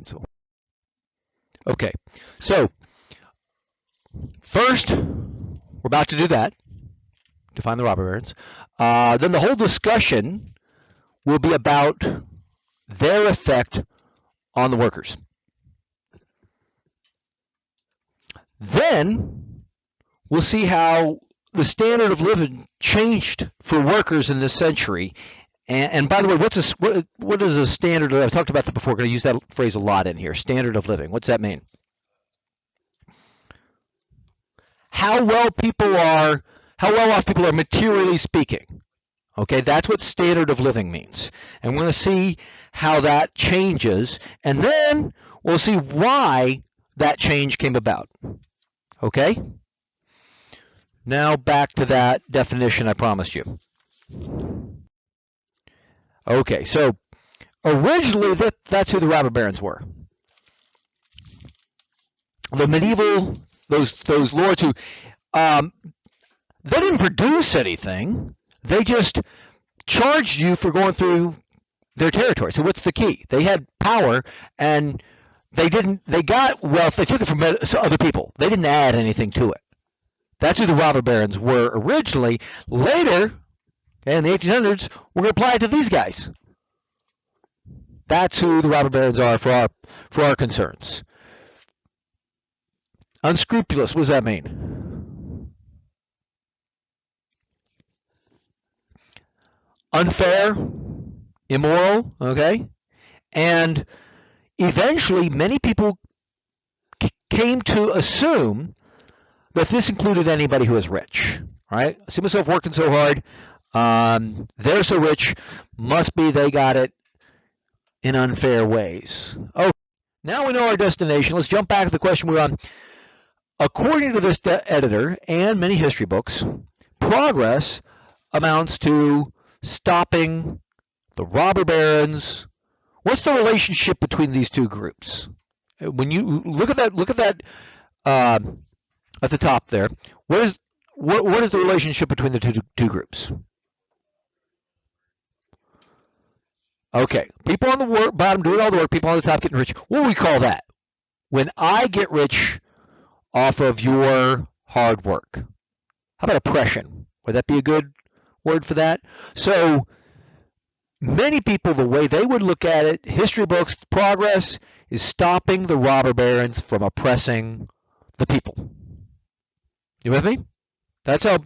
cancel. Okay, so first, we're about to do that, define the robber barons. Then the whole discussion will be about their effect on the workers. Then we'll see how the standard of living changed for workers in this century. And by the way, what is a standard? I've talked about that before. I'm going to use that phrase a lot in here. Standard of living. What's that mean? How well off people are materially speaking. Okay, that's what standard of living means. And we're going to see how that changes, and then we'll see why that change came about. Okay? Now back to that definition I promised you. Okay, so originally that's who the robber barons were. The medieval, those lords who, they didn't produce anything. They just charged you for going through their territory. So what's the key? They had power, and they got wealth. They took it from other people. They didn't add anything to it. That's who the robber barons were originally. Later, in the 1800s, we're going to apply it to these guys. That's who the robber barons are for our concerns. Unscrupulous, what does that mean? Unfair, immoral, okay? And eventually, many people came to assume that this included anybody who was rich, right? I see myself working so hard. They're so rich, must be they got it in unfair ways. Oh, now we know our destination. Let's jump back to the question we're on. According to this editor and many history books, progress amounts to stopping the robber barons. What's the relationship between these two groups? When you look at that at the top there, what is the relationship between the two groups? Okay, people on the bottom doing all the work, people on the top getting rich. What do we call that? When I get rich off of your hard work. How about oppression? Would that be a good word for that? So many people, the way they would look at it, history books, progress is stopping the robber barons from oppressing the people. You with me? That's how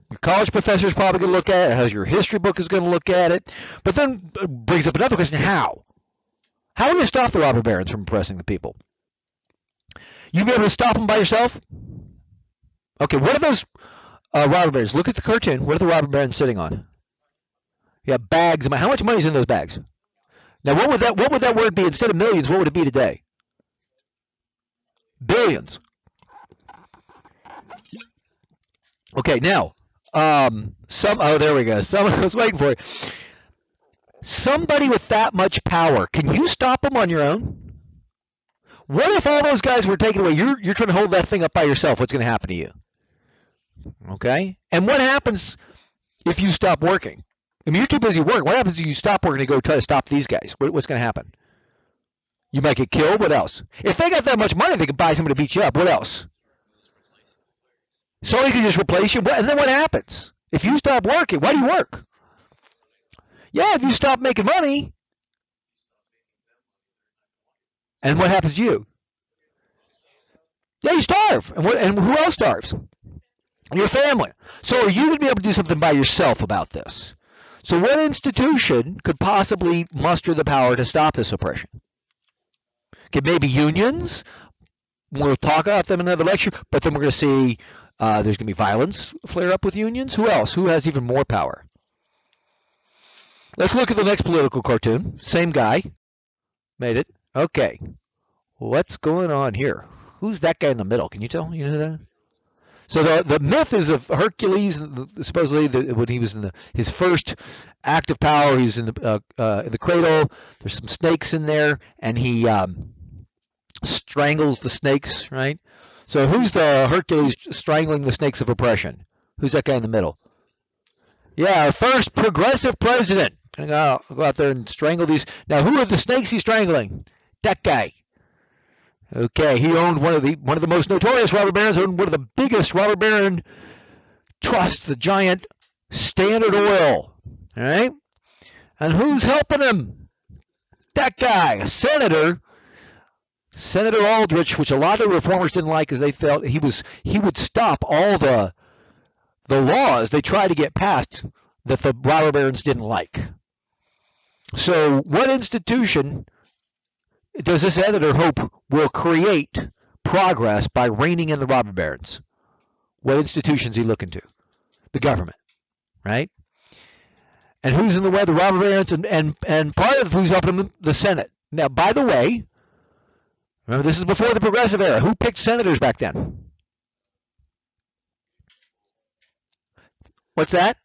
your college professor is probably going to look at it, as your history book is going to look at it. But then it brings up another question, how? How do you stop the robber barons from oppressing the people? You be able to stop them by yourself? Okay, what are those robber barons? Look at the cartoon. What are the robber barons sitting on? Yeah, bags of money. How much money is in those bags? Now, what would that word be instead of millions? What would it be today? Billions. Okay, now there we go. I was waiting for it. Somebody with that much power, can you stop them on your own? What if all those guys were taken away? You're trying to hold that thing up by yourself. What's going to happen to you? Okay? And what happens if you stop working? I mean, you're too busy working. What happens if you stop working to go try to stop these guys? What's going to happen? You might get killed. What else? If they got that much money, they could buy somebody to beat you up. What else? Somebody can just replace you. And then what happens? If you stop working, why do you work? Yeah, if you stop making money. And what happens to you? Yeah, you starve. And who else starves? Your family. So are you going to be able to do something by yourself about this? So what institution could possibly muster the power to stop this oppression? Okay, maybe unions. We'll talk about them in another lecture, but then we're going to see there's going to be violence flare up with unions. Who else? Who has even more power? Let's look at the next political cartoon. Same guy. Made it. Okay. What's going on here? Who's that guy in the middle? Can you tell? You know that? So the myth is of Hercules, supposedly when he was in his first act of power, he's in the cradle. There's some snakes in there, and he strangles the snakes, right? So who's the Hercules strangling the snakes of oppression? Who's that guy in the middle? Yeah, our first progressive president. Go out there and strangle these. Now, who are the snakes he's strangling? That guy. Okay, he owned one of the most notorious robber barons, owned one of the biggest robber baron trusts, the giant Standard Oil. All right? And who's helping him? That guy, Senator Aldrich, which a lot of reformers didn't like because they felt he would stop all the laws they tried to get passed that the robber barons didn't like. So what institution does this editor hope will create progress by reining in the robber barons? What institution is he looking to? The government, right? And who's in the way? The robber barons and part of who's helping them, the Senate. Now, by the way, remember this is before the progressive era. Who picked senators back then? What's that?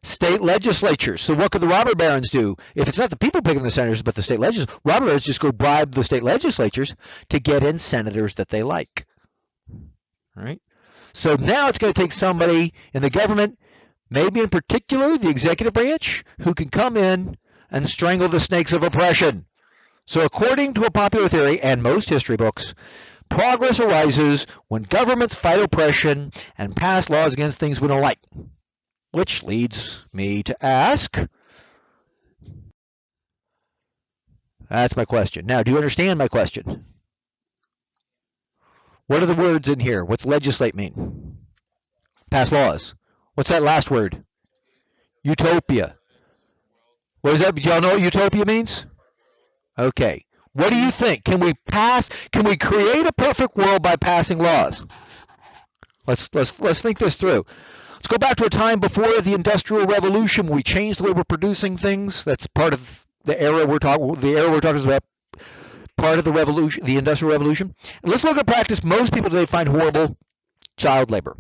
State legislatures. So what could the robber barons do? If it's not the people picking the senators, but the state legislatures, robber barons just go bribe the state legislatures to get in senators that they like. All right? So now it's going to take somebody in the government, maybe in particular the executive branch, who can come in and strangle the snakes of oppression. So according to a popular theory and most history books, progress arises when governments fight oppression and pass laws against things we don't like. Which leads me to ask, that's my question. Now, do you understand my question? What are the words in here? What's legislate mean? Pass laws. What's that last word? Utopia. What is that? Do y'all know what utopia means? Okay. What do you think? Can we create a perfect world by passing laws? Let's think this through. Let's go back to a time before the Industrial Revolution. We changed the way we're producing things. That's part of the era we're talking about. Part of the revolution, the Industrial Revolution. And let's look at practice. Most people today find horrible child labor.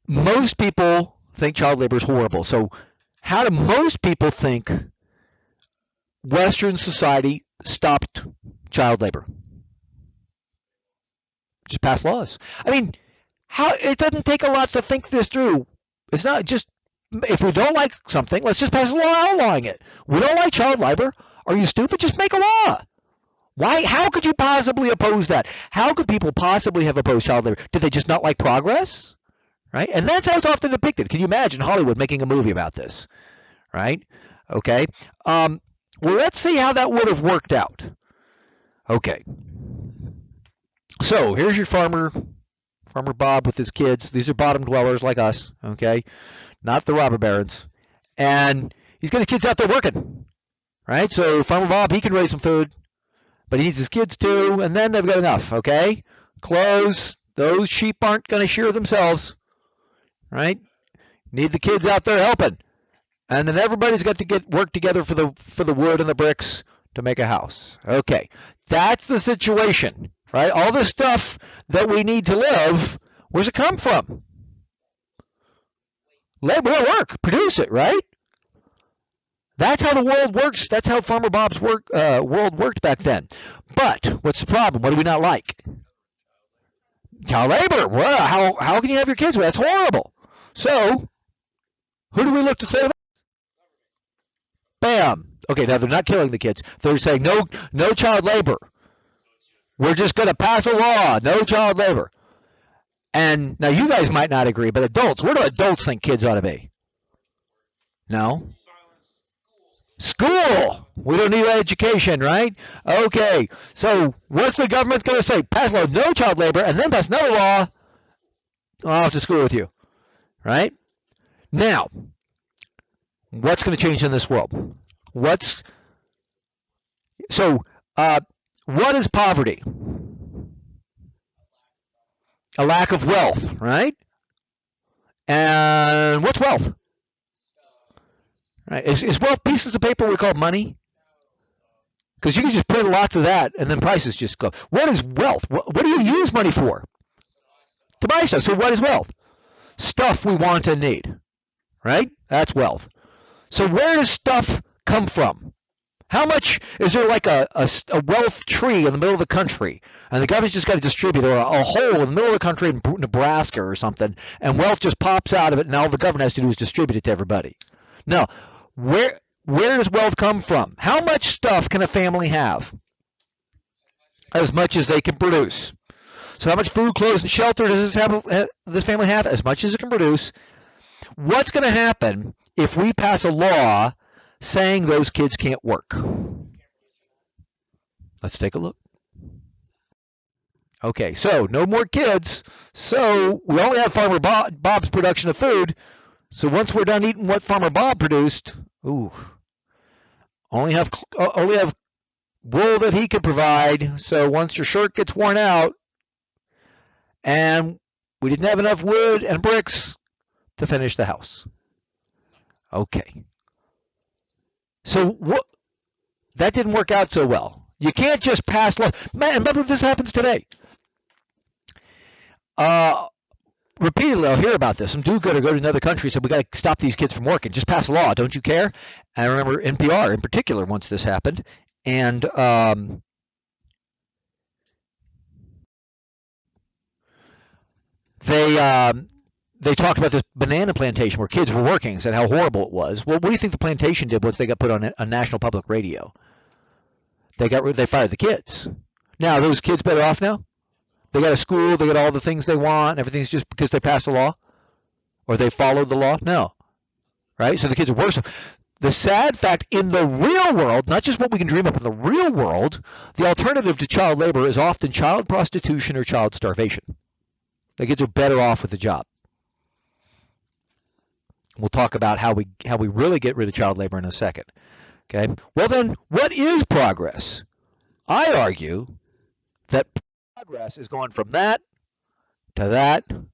Most people think child labor is horrible. So how do most people think Western society stopped child labor? Just pass laws. I mean, it doesn't take a lot to think this through. It's not just, if we don't like something, let's just pass a law outlawing it. We don't like child labor. Are you stupid? Just make a law. Why? How could you possibly oppose that? How could people possibly have opposed child labor? Did they just not like progress? Right? And that's how it's often depicted. Can you imagine Hollywood making a movie about this? Right? Okay. Well, let's see how that would have worked out. Okay. So here's your Farmer Bob with his kids. These are bottom dwellers like us, okay? Not the robber barons. And he's got his kids out there working, right? So Farmer Bob, he can raise some food, but he needs his kids too, and then they've got enough, okay? Clothes, those sheep aren't going to shear themselves, right? Need the kids out there helping. And then everybody's got to work together for the wood and the bricks to make a house. Okay, that's the situation, right? All this stuff that we need to live, where's it come from? Labor, work, produce it, right? That's how the world works. That's how Farmer Bob's world worked back then. But what's the problem? What do we not like? Child labor. Well, how can you have your kids? Well, that's horrible. So, who do we look to save? Bam. Okay, now they're not killing the kids. They're saying no child labor. We're just going to pass a law, no child labor. And now you guys might not agree, but adults, where do adults think kids ought to be? No? School. We don't need education, right? Okay, so what's the government going to say? Pass a law, no child labor, and then pass another law. I'll have to school with you, right? Now, what's going to change in this world? What is poverty? A lack of wealth, right? And what's wealth? Right? Is wealth pieces of paper we call money? Because you can just print lots of that and then prices just go. What is wealth? What do you use money for? To buy stuff. So what is wealth? Stuff we want and need, right? That's wealth. So where does stuff come from? How much is there like a wealth tree in the middle of the country, and the government's just got to distribute, or a hole in the middle of the country in Nebraska or something, and wealth just pops out of it, and all the government has to do is distribute it to everybody? No, where Where does wealth come from? How much stuff can a family have? As much as they can produce. So how much food, clothes, and shelter does this family have? As much as it can produce. What's going to happen if we pass a law saying those kids can't work? Let's take a look. Okay, so no more kids. So we only have Farmer Bob's production of food. So once we're done eating what Farmer Bob produced, only have wool that he could provide. So once your shirt gets worn out, and we didn't have enough wood and bricks to finish the house. Okay. So that didn't work out so well. You can't just pass law. Man, remember this happens today. Repeatedly, I'll hear about this. Some do-gooder go to another country and said, we got to stop these kids from working. Just pass a law. Don't you care? And I remember NPR in particular once this happened. And they talked about this banana plantation where kids were working and said how horrible it was. Well, what do you think the plantation did once they got put on a national public radio? They fired the kids. Now, are those kids better off now? They got a school, they got all the things they want, and everything's just because they passed a law? Or they followed the law? No. Right? So the kids are worse. The sad fact, in the real world, not just what we can dream up, in the real world, the alternative to child labor is often child prostitution or child starvation. The kids are better off with a job. We'll talk about how we really get rid of child labor in a second. Okay? Well then, what is progress? I argue that progress is going from that to that to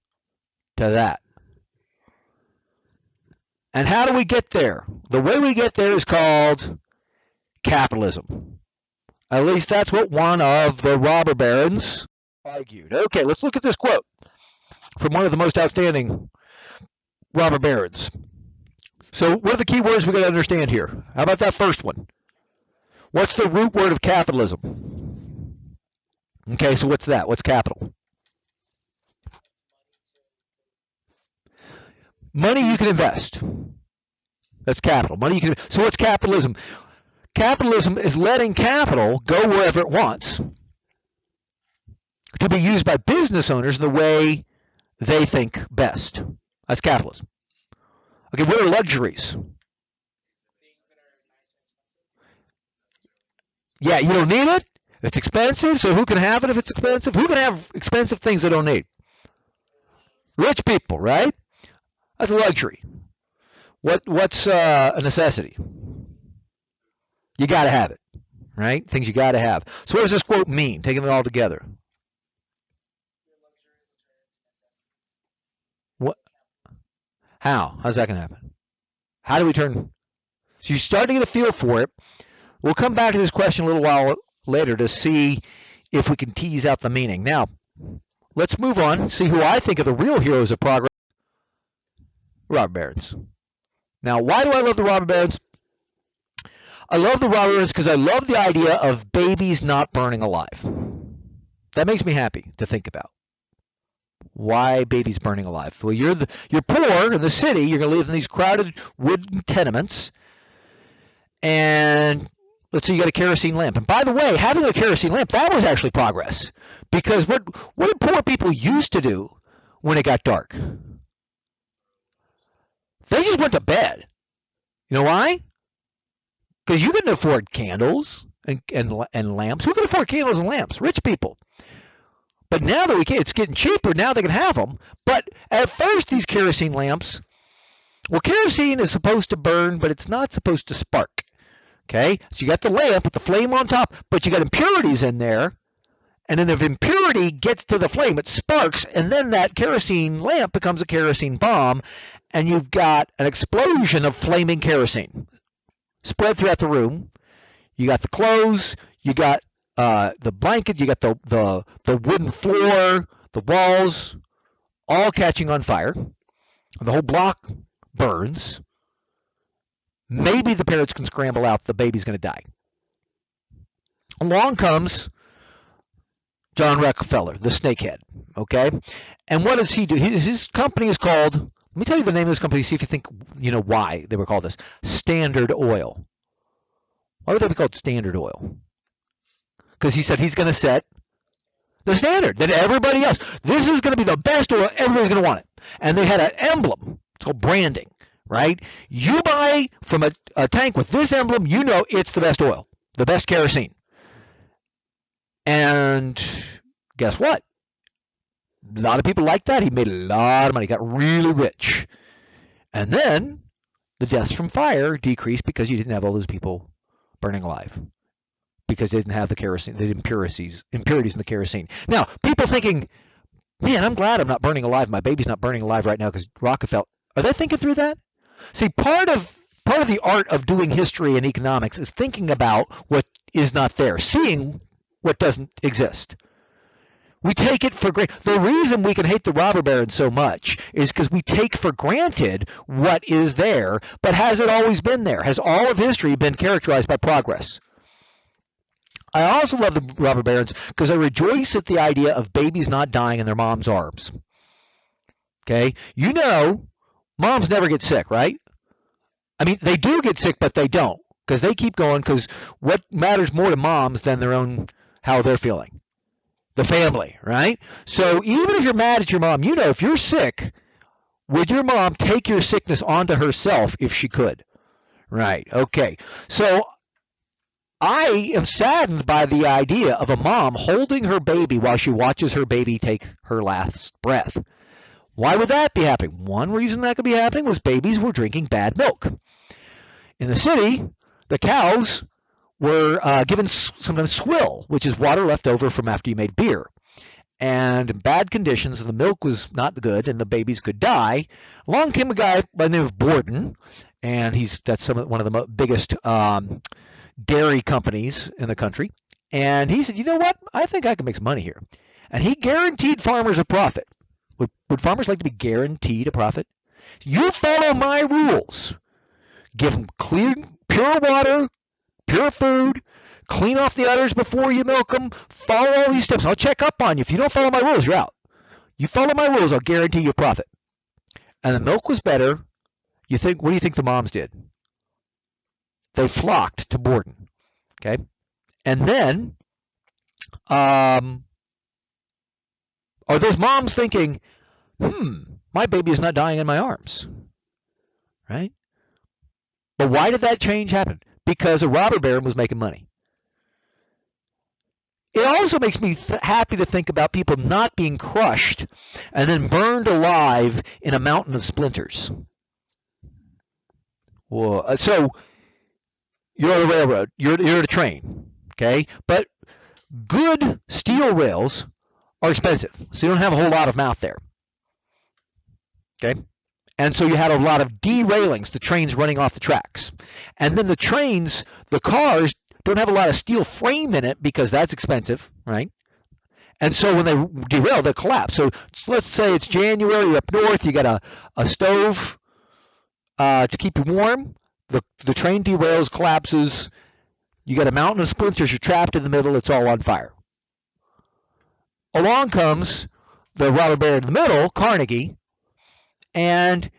that. And how do we get there? The way we get there is called capitalism. At least that's what one of the robber barons argued. Okay, let's look at this quote from one of the most outstanding robber barons. So what are the key words we got to understand here? How about that first one? What's the root word of capitalism? Okay, so what's that? What's capital? Money you can invest. That's capital. Money you can. So what's capitalism? Capitalism is letting capital go wherever it wants to be used by business owners in the way they think best. That's capitalism. Okay, what are luxuries? Yeah, you don't need it. It's expensive, so who can have it if it's expensive? Who can have expensive things they don't need? Rich people, right? That's a luxury. What's a necessity? You got to have it, right? Things you got to have. So what does this quote mean, taking it all together? What? How? How's that going to happen? How do we turn? So you start to get a feel for it. We'll come back to this question a little while later to see if we can tease out the meaning. Now, let's move on, see who I think are the real heroes of progress. Robber barons. Now, why do I love the robber barons? I love the robber barons because I love the idea of babies not burning alive. That makes me happy to think about. Why babies burning alive? Well, you're poor in the city. You're going to live in these crowded wooden tenements, and let's say you got a kerosene lamp. And by the way, having a kerosene lamp, that was actually progress, because what did poor people used to do when it got dark? They just went to bed. You know why? Because you couldn't afford candles and lamps. Who can afford candles and lamps? Rich people. But now that it's getting cheaper, now they can have them. But at first, these kerosene lamps, well, kerosene is supposed to burn, but it's not supposed to spark. Okay? So you got the lamp with the flame on top, but you got impurities in there. And then if impurity gets to the flame, it sparks, and then that kerosene lamp becomes a kerosene bomb, and you've got an explosion of flaming kerosene spread throughout the room. You got the clothes, you got the blanket, you got the wooden floor, the walls, all catching on fire. The whole block burns. Maybe the parents can scramble out, the baby's going to die. Along comes John Rockefeller, the snakehead, okay? And what does he do? His company is called Let me tell you the name of this company, see if you think you know why they were called this. Standard Oil. Why would they be called Standard Oil? Because he said he's going to set the standard that everybody else, this is going to be the best oil, everybody's going to want it. And they had an emblem, it's called branding, right? You buy from a tank with this emblem, you know it's the best oil, the best kerosene. And guess what? A lot of people liked that. He made a lot of money, got really rich. And then the deaths from fire decreased because you didn't have all those people burning alive, because they didn't have the kerosene, the impurities in the kerosene. Now, people thinking, man, I'm glad I'm not burning alive. My baby's not burning alive right now because Rockefeller. Are they thinking through that? See, part of the art of doing history and economics is thinking about what is not there, seeing what doesn't exist. We take it for granted. The reason we can hate the robber baron so much is because we take for granted what is there, but has it always been there? Has all of history been characterized by progress? I also love the robber barons because I rejoice at the idea of babies not dying in their mom's arms. Okay? You know, moms never get sick, right? I mean, they do get sick, but they don't, because they keep going, because what matters more to moms than their own, how they're feeling? The family, right? So even if you're mad at your mom, you know if you're sick, would your mom take your sickness onto herself if she could? Right, okay. So I am saddened by the idea of a mom holding her baby while she watches her baby take her last breath. Why would that be happening? One reason that could be happening was babies were drinking bad milk. In the city, the cows were given some kind of swill, which is water left over from after you made beer. And in bad conditions, the milk was not good, and the babies could die. Along came a guy by the name of Borden, and that's one of the biggest dairy companies in the country. And he said, you know what? I think I can make some money here. And he guaranteed farmers a profit. Would farmers like to be guaranteed a profit? You follow my rules. Give them clear, pure water, pure food, clean off the udders before you milk them, follow all these steps. I'll check up on you. If you don't follow my rules, you're out. You follow my rules, I'll guarantee you a profit. And the milk was better. What do you think the moms did? They flocked to Borden. Okay? And then, are those moms thinking, my baby is not dying in my arms? Right? But why did that change happen? Because a robber baron was making money. It also makes me happy to think about people not being crushed and then burned alive in a mountain of splinters. Well, so you're on a railroad, you're at a train, okay? But good steel rails are expensive, so you don't have a whole lot of them out there, okay? And so you had a lot of derailings, the trains running off the tracks. And then the cars don't have a lot of steel frame in it because that's expensive, right? And so when they derail, they collapse. So let's say it's January, you're up north, you got a stove to keep you warm. The train derails, collapses. You got a mountain of splinters, you're trapped in the middle, it's all on fire. Along comes the robber baron in the middle, Carnegie, and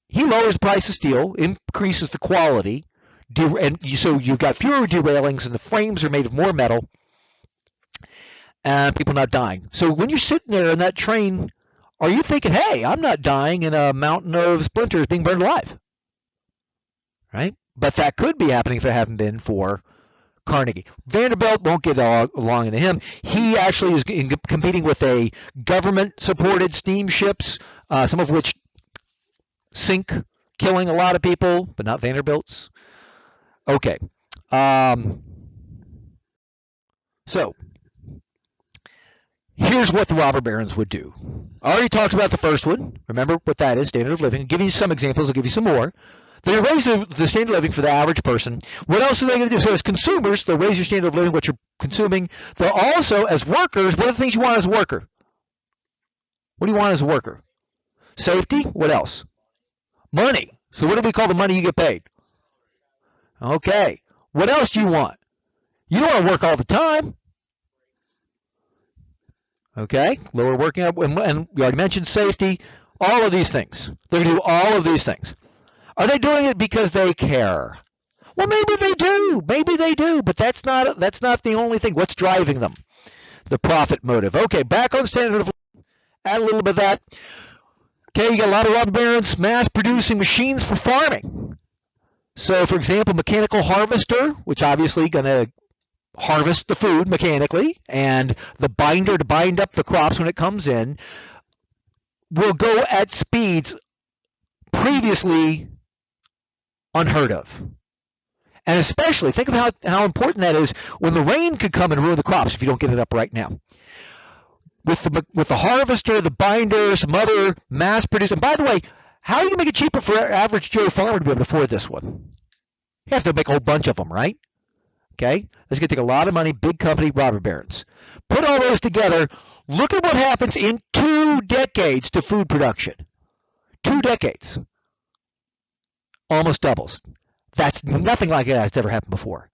he lowers the price of steel, increases the quality, so you've got fewer derailings, and the frames are made of more metal, and people not dying. So when you're sitting there in that train, are you thinking, hey, I'm not dying in a mountain of splinters being burned alive? Right? But that could be happening if it hadn't been for Carnegie. Vanderbilt won't get along into him. He actually is competing with a government-supported steamships, some of which sink, killing a lot of people, but not Vanderbilt's. Okay. So here's what the robber barons would do. I already talked about the first one. Remember what that is, standard of living. I'll give you some examples. I'll give you some more. They raise the standard of living for the average person. What else are they going to do? So as consumers, they'll raise your standard of living, what you're consuming. They'll also, as workers, what are the things you want as a worker? What do you want as a worker? Safety. What else? Money. So what do we call the money you get paid? Okay. What else do you want? You don't want to work all the time. Okay. Lower working up. And we already mentioned safety. All of these things. They're going to do all of these things. Are they doing it because they care? Well, maybe they do. Maybe they do, but that's not the only thing. What's driving them? The profit motive. Okay, back on standard of living. Add a little bit of that. Okay, you got a lot of robber barons mass producing machines for farming. So, for example, mechanical harvester, which obviously going to harvest the food mechanically, and the binder to bind up the crops when it comes in, will go at speeds previously unheard of. And especially, think of how important that is when the rain could come and ruin the crops if you don't get it up right now. With the harvester, the binder, some other mass produced. And by the way, how are you going to make it cheaper for an average Joe farmer to be able to afford this one? You have to make a whole bunch of them, right? Okay? That's going to take a lot of money, big company, robber barons. Put all those together. Look at what happens in 2 decades to food production. 2 decades. Almost doubles. That's nothing like that that's ever happened before.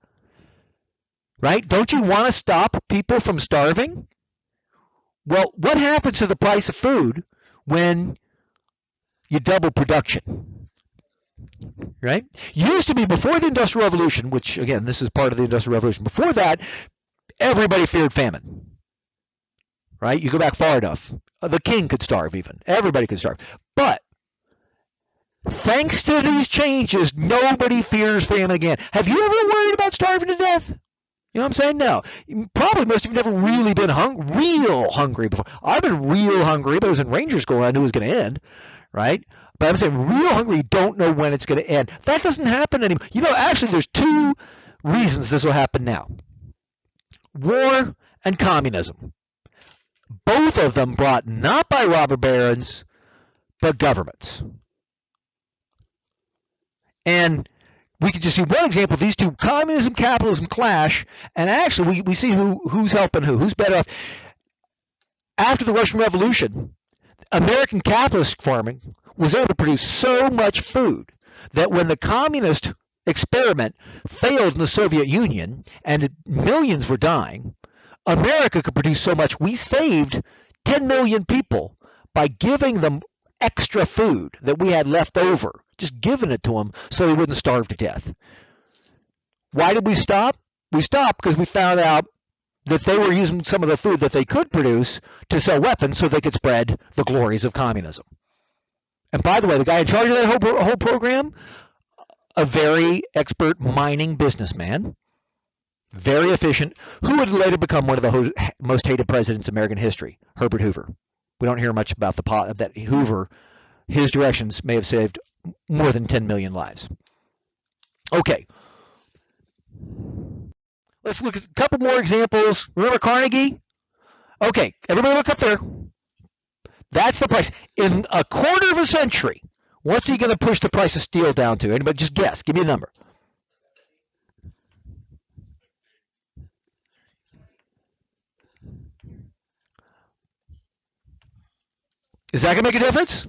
Right? Don't you want to stop people from starving? Well, what happens to the price of food when you double production? Right? Used to be before the Industrial Revolution, which, again, this is part of the Industrial Revolution. Before that, everybody feared famine. Right? You go back far enough. The king could starve even. Everybody could starve. But thanks to these changes, nobody fears famine again. Have you ever worried about starving to death? You know what I'm saying? No. Probably most of you never really been real hungry before. I've been real hungry, but it was in Ranger School. I knew it was going to end, right? But I'm saying real hungry, you don't know when it's going to end. That doesn't happen anymore. You know, actually, there's 2 reasons this will happen now. War and communism. Both of them brought not by robber barons, but governments. And we could just see one example of these 2, communism, capitalism clash, and actually we see who's helping who's better off. After the Russian Revolution, American capitalist farming was able to produce so much food that when the communist experiment failed in the Soviet Union and millions were dying, America could produce so much. We saved 10 million people by giving them extra food that we had left over, just giving it to them so they wouldn't starve to death. Why did we stop? We stopped because we found out that they were using some of the food that they could produce to sell weapons so they could spread the glories of communism. And by the way, the guy in charge of that whole program, a very expert mining businessman, very efficient, who would later become one of the most hated presidents in American history, Herbert Hoover. We don't hear much about that Hoover. His directions may have saved more than 10 million lives. Okay. Let's look at a couple more examples. Remember Carnegie? Okay, everybody look up there. That's the price. In a quarter of a century, what's he going to push the price of steel down to? Anybody just guess. Give me a number. Is that going to make a difference?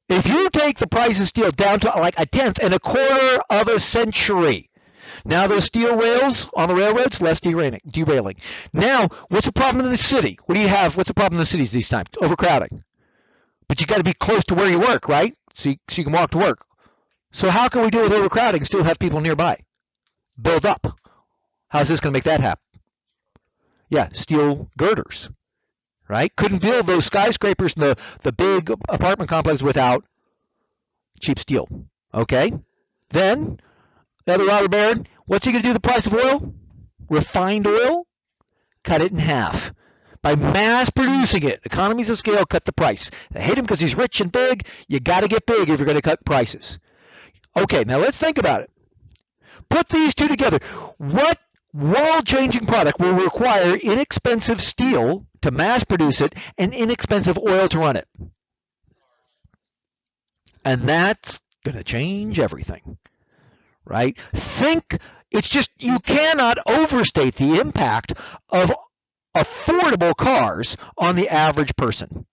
If you take the price of steel down to like a tenth in a quarter of a century, now those steel rails on the railroads, less derailing. Now, what's the problem in the city? What do you have? What's the problem in the cities these times? Overcrowding. But you got to be close to where you work, right? So you can walk to work. So how can we deal with overcrowding and still have people nearby? Build up. How's this going to make that happen? Yeah, steel girders. Right? Couldn't build those skyscrapers and the big apartment complexes without cheap steel. Okay? Then, the other robber baron, what's he going to do to the price of oil? Refined oil? Cut it in half. By mass producing it, economies of scale cut the price. They hate him because he's rich and big. You got to get big if you're going to cut prices. Okay, now let's think about it. Put these 2 together. What world-changing product will require inexpensive steel to mass produce it and inexpensive oil to run it? And that's going to change everything, right? It's just you cannot overstate the impact of affordable cars on the average person.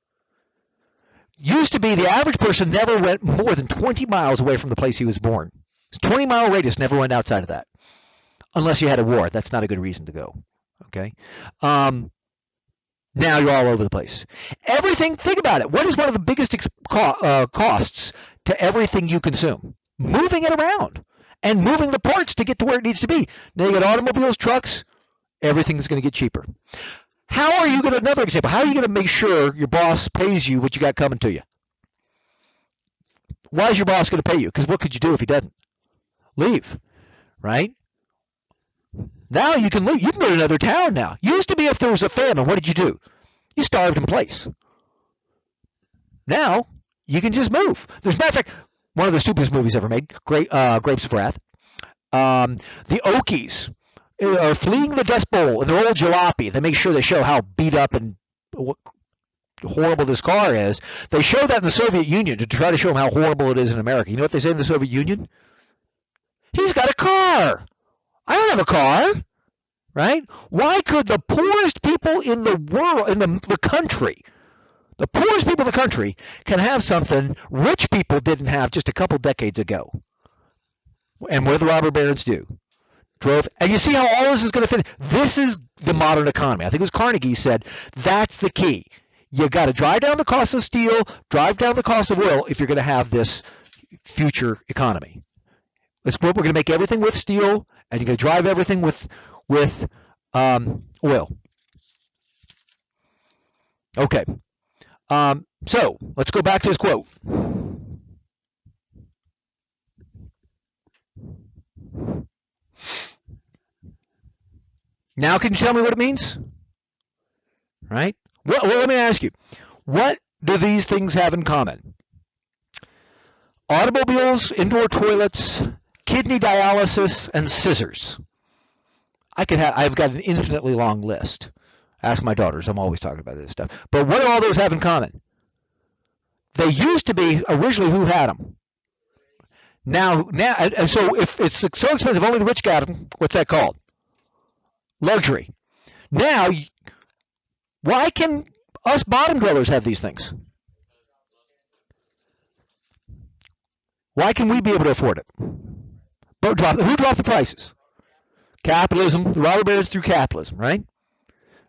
Used to be the average person never went more than 20 miles away from the place he was born. 20-mile radius, never went outside of that. Unless you had a war. That's not a good reason to go. Okay? Now you're all over the place. Everything, think about it. What is one of the biggest costs to everything you consume? Moving it around and moving the parts to get to where it needs to be. Now you got automobiles, trucks, everything's going to get cheaper. How are you going to, another example, how are you going to make sure your boss pays you what you got coming to you? Why is your boss going to pay you? Because what could you do if he doesn't? Leave, right? Now you can leave. You can go to another town now. Used to be if there was a famine, what did you do? You starved in place. Now you can just move. There's a matter of fact, one of the stupidest movies ever made, Grapes of Wrath. The Okies are fleeing the Dust Bowl in their old jalopy. They make sure they show how beat up and horrible this car is. They show that in the Soviet Union to try to show them how horrible it is in America. You know what they say in the Soviet Union? He's got a car. I don't have a car, right? Why could the poorest people in the world, in the country, the poorest people in the country can have something rich people didn't have just a couple decades ago? And what do the robber barons do? And you see how all this is going to fit. This is the modern economy. I think it was Carnegie said that's the key. You got to drive down the cost of steel, drive down the cost of oil if you're going to have this future economy. We're going to make everything with steel, and you're going to drive everything with oil. Okay. So let's go back to his quote. Now can you tell me what it means? Right? Well, let me ask you. What do these things have in common? Automobiles, indoor toilets, kidney dialysis, and scissors. I've got an infinitely long list. Ask my daughters. I'm always talking about this stuff. But what do all those have in common? They used to be originally who had them. Now, and so if it's so expensive, only the rich got them. What's that called? Luxury. Now, why can us bottom dwellers have these things? Why can we be able to afford it? Who dropped the prices? Capitalism. The robber barons through capitalism, right?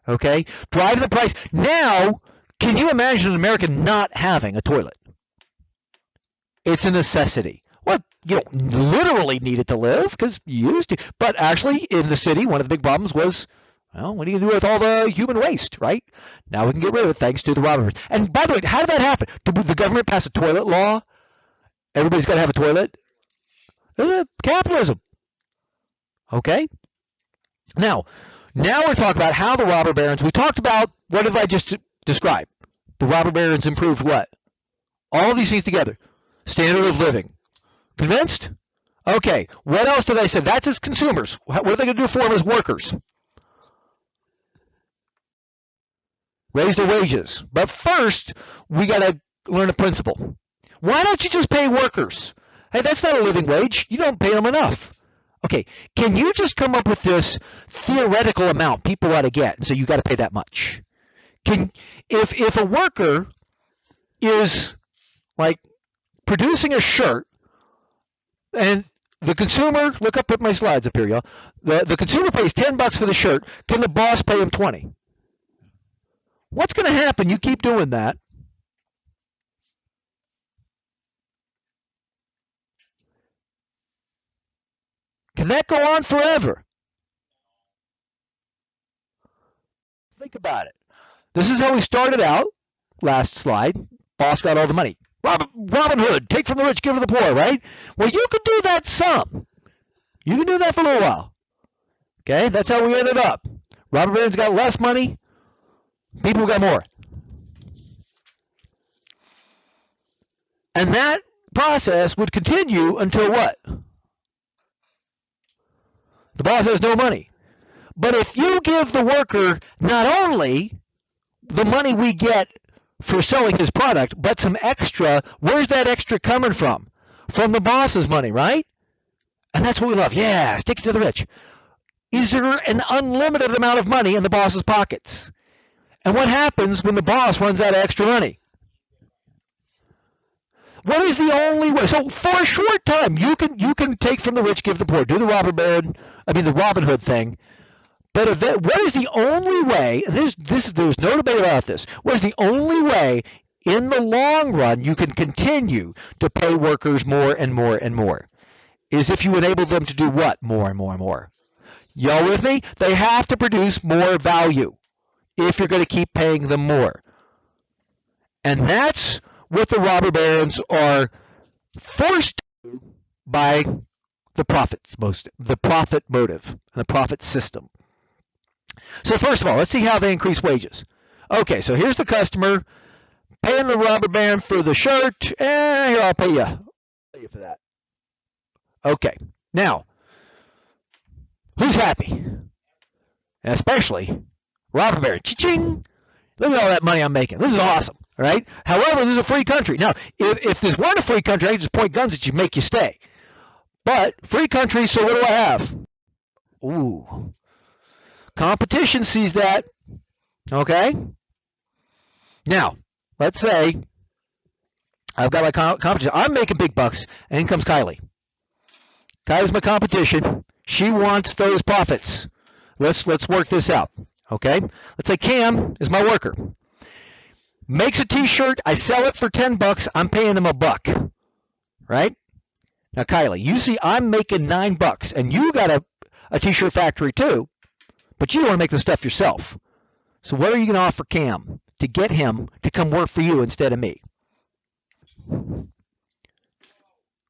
Okay. Driving the price. Now, can you imagine an American not having a toilet? It's a necessity. Well, you don't literally need it to live because you used to. But actually, in the city, one of the big problems was, well, what are you going to do with all the human waste, right? Now we can get rid of it thanks to the robber barons. And by the way, how did that happen? Did the government pass a toilet law? Everybody's got to have a toilet? Capitalism. Okay? Now we're talking about how the robber barons, we talked about, what did I just describe? The robber barons improved what? All these things together. Standard of living. Convinced? Okay. What else did I say? That's as consumers. What are they going to do for them as workers? Raise their wages. But first, we got to learn a principle. Why don't you just pay workers? Hey, that's not a living wage. You don't pay them enough. Okay, can you just come up with this theoretical amount people ought to get? So you got to pay that much. If a worker is like producing a shirt, and the consumer, put my slides up here, y'all. The consumer pays $10 for the shirt. Can the boss pay him $20? What's going to happen? You keep doing that. Can that go on forever? Think about it. This is how we started out. Last slide. Boss got all the money. Robin Hood, take from the rich, give to the poor, right? Well, you could do that some. You can do that for a little while. Okay, that's how we ended up. Robber barons got less money. People got more. And that process would continue until what? The boss has no money. But if you give the worker not only the money we get for selling his product, but some extra, where's that extra coming from? From the boss's money, right? And that's what we love. Yeah, stick it to the rich. Is there an unlimited amount of money in the boss's pockets? And what happens when the boss runs out of extra money? What is the only way? So for a short time, you can take from the rich, give the poor, do the Robin Hood thing. But what is the only way? There's no debate about this. What is the only way in the long run you can continue to pay workers more and more and more? Is if you enable them to do what? More and more and more. Y'all with me? They have to produce more value if you're going to keep paying them more. And that's what the robber barons are forced to by the profit motive, the profit system. So first of all, let's see how they increase wages. Okay, so here's the customer paying the robber baron for the shirt. Here, I'll pay you. I'll pay you for that. Okay, now, who's happy? Especially robber baron. Cha-ching! Look at all that money I'm making. This is awesome, right? However, this is a free country. Now, if this weren't a free country, I could just point guns at you and make you stay. But free country, so what do I have? Ooh. Competition sees that. Okay? Now, let's say I've got my competition. I'm making big bucks, and in comes Kylie. Kylie's my competition. She wants those profits. Let's work this out. Okay? Let's say Cam is my worker. Makes a t-shirt, I sell it for $10, I'm paying him $1. Right? Now, Kylie, you see I'm making $9, and you got a t-shirt factory too, but you don't want to make the stuff yourself. So what are you going to offer Cam to get him to come work for you instead of me?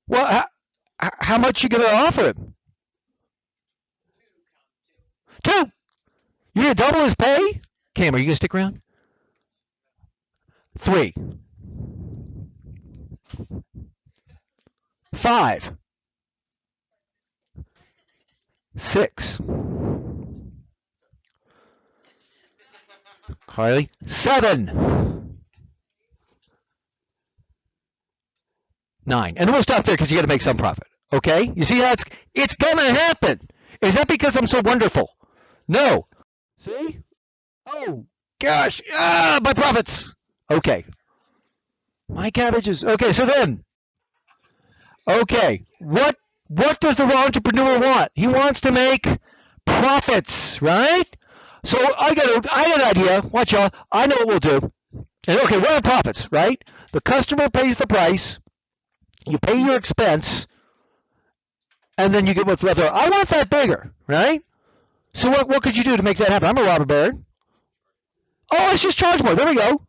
Well, how much you going to offer him? 2. You're going to double his pay? Cam, are you going to stick around? 3. 5. 6. Kylie, 7. 9. And we'll stop there because you got to make some profit. Okay? You see how it's going to happen. Is that because I'm so wonderful? No. See? Oh, gosh. My profits. Okay. My cabbages. Okay, so then. Okay. What does the entrepreneur want? He wants to make profits, right? So I got an idea. Watch y'all. I know what we'll do. And okay, what are profits, right? The customer pays the price. You pay your expense, and then you get what's left over. I want that bigger, right? So what could you do to make that happen? I'm a robber baron. Oh, let's just charge more. There we go.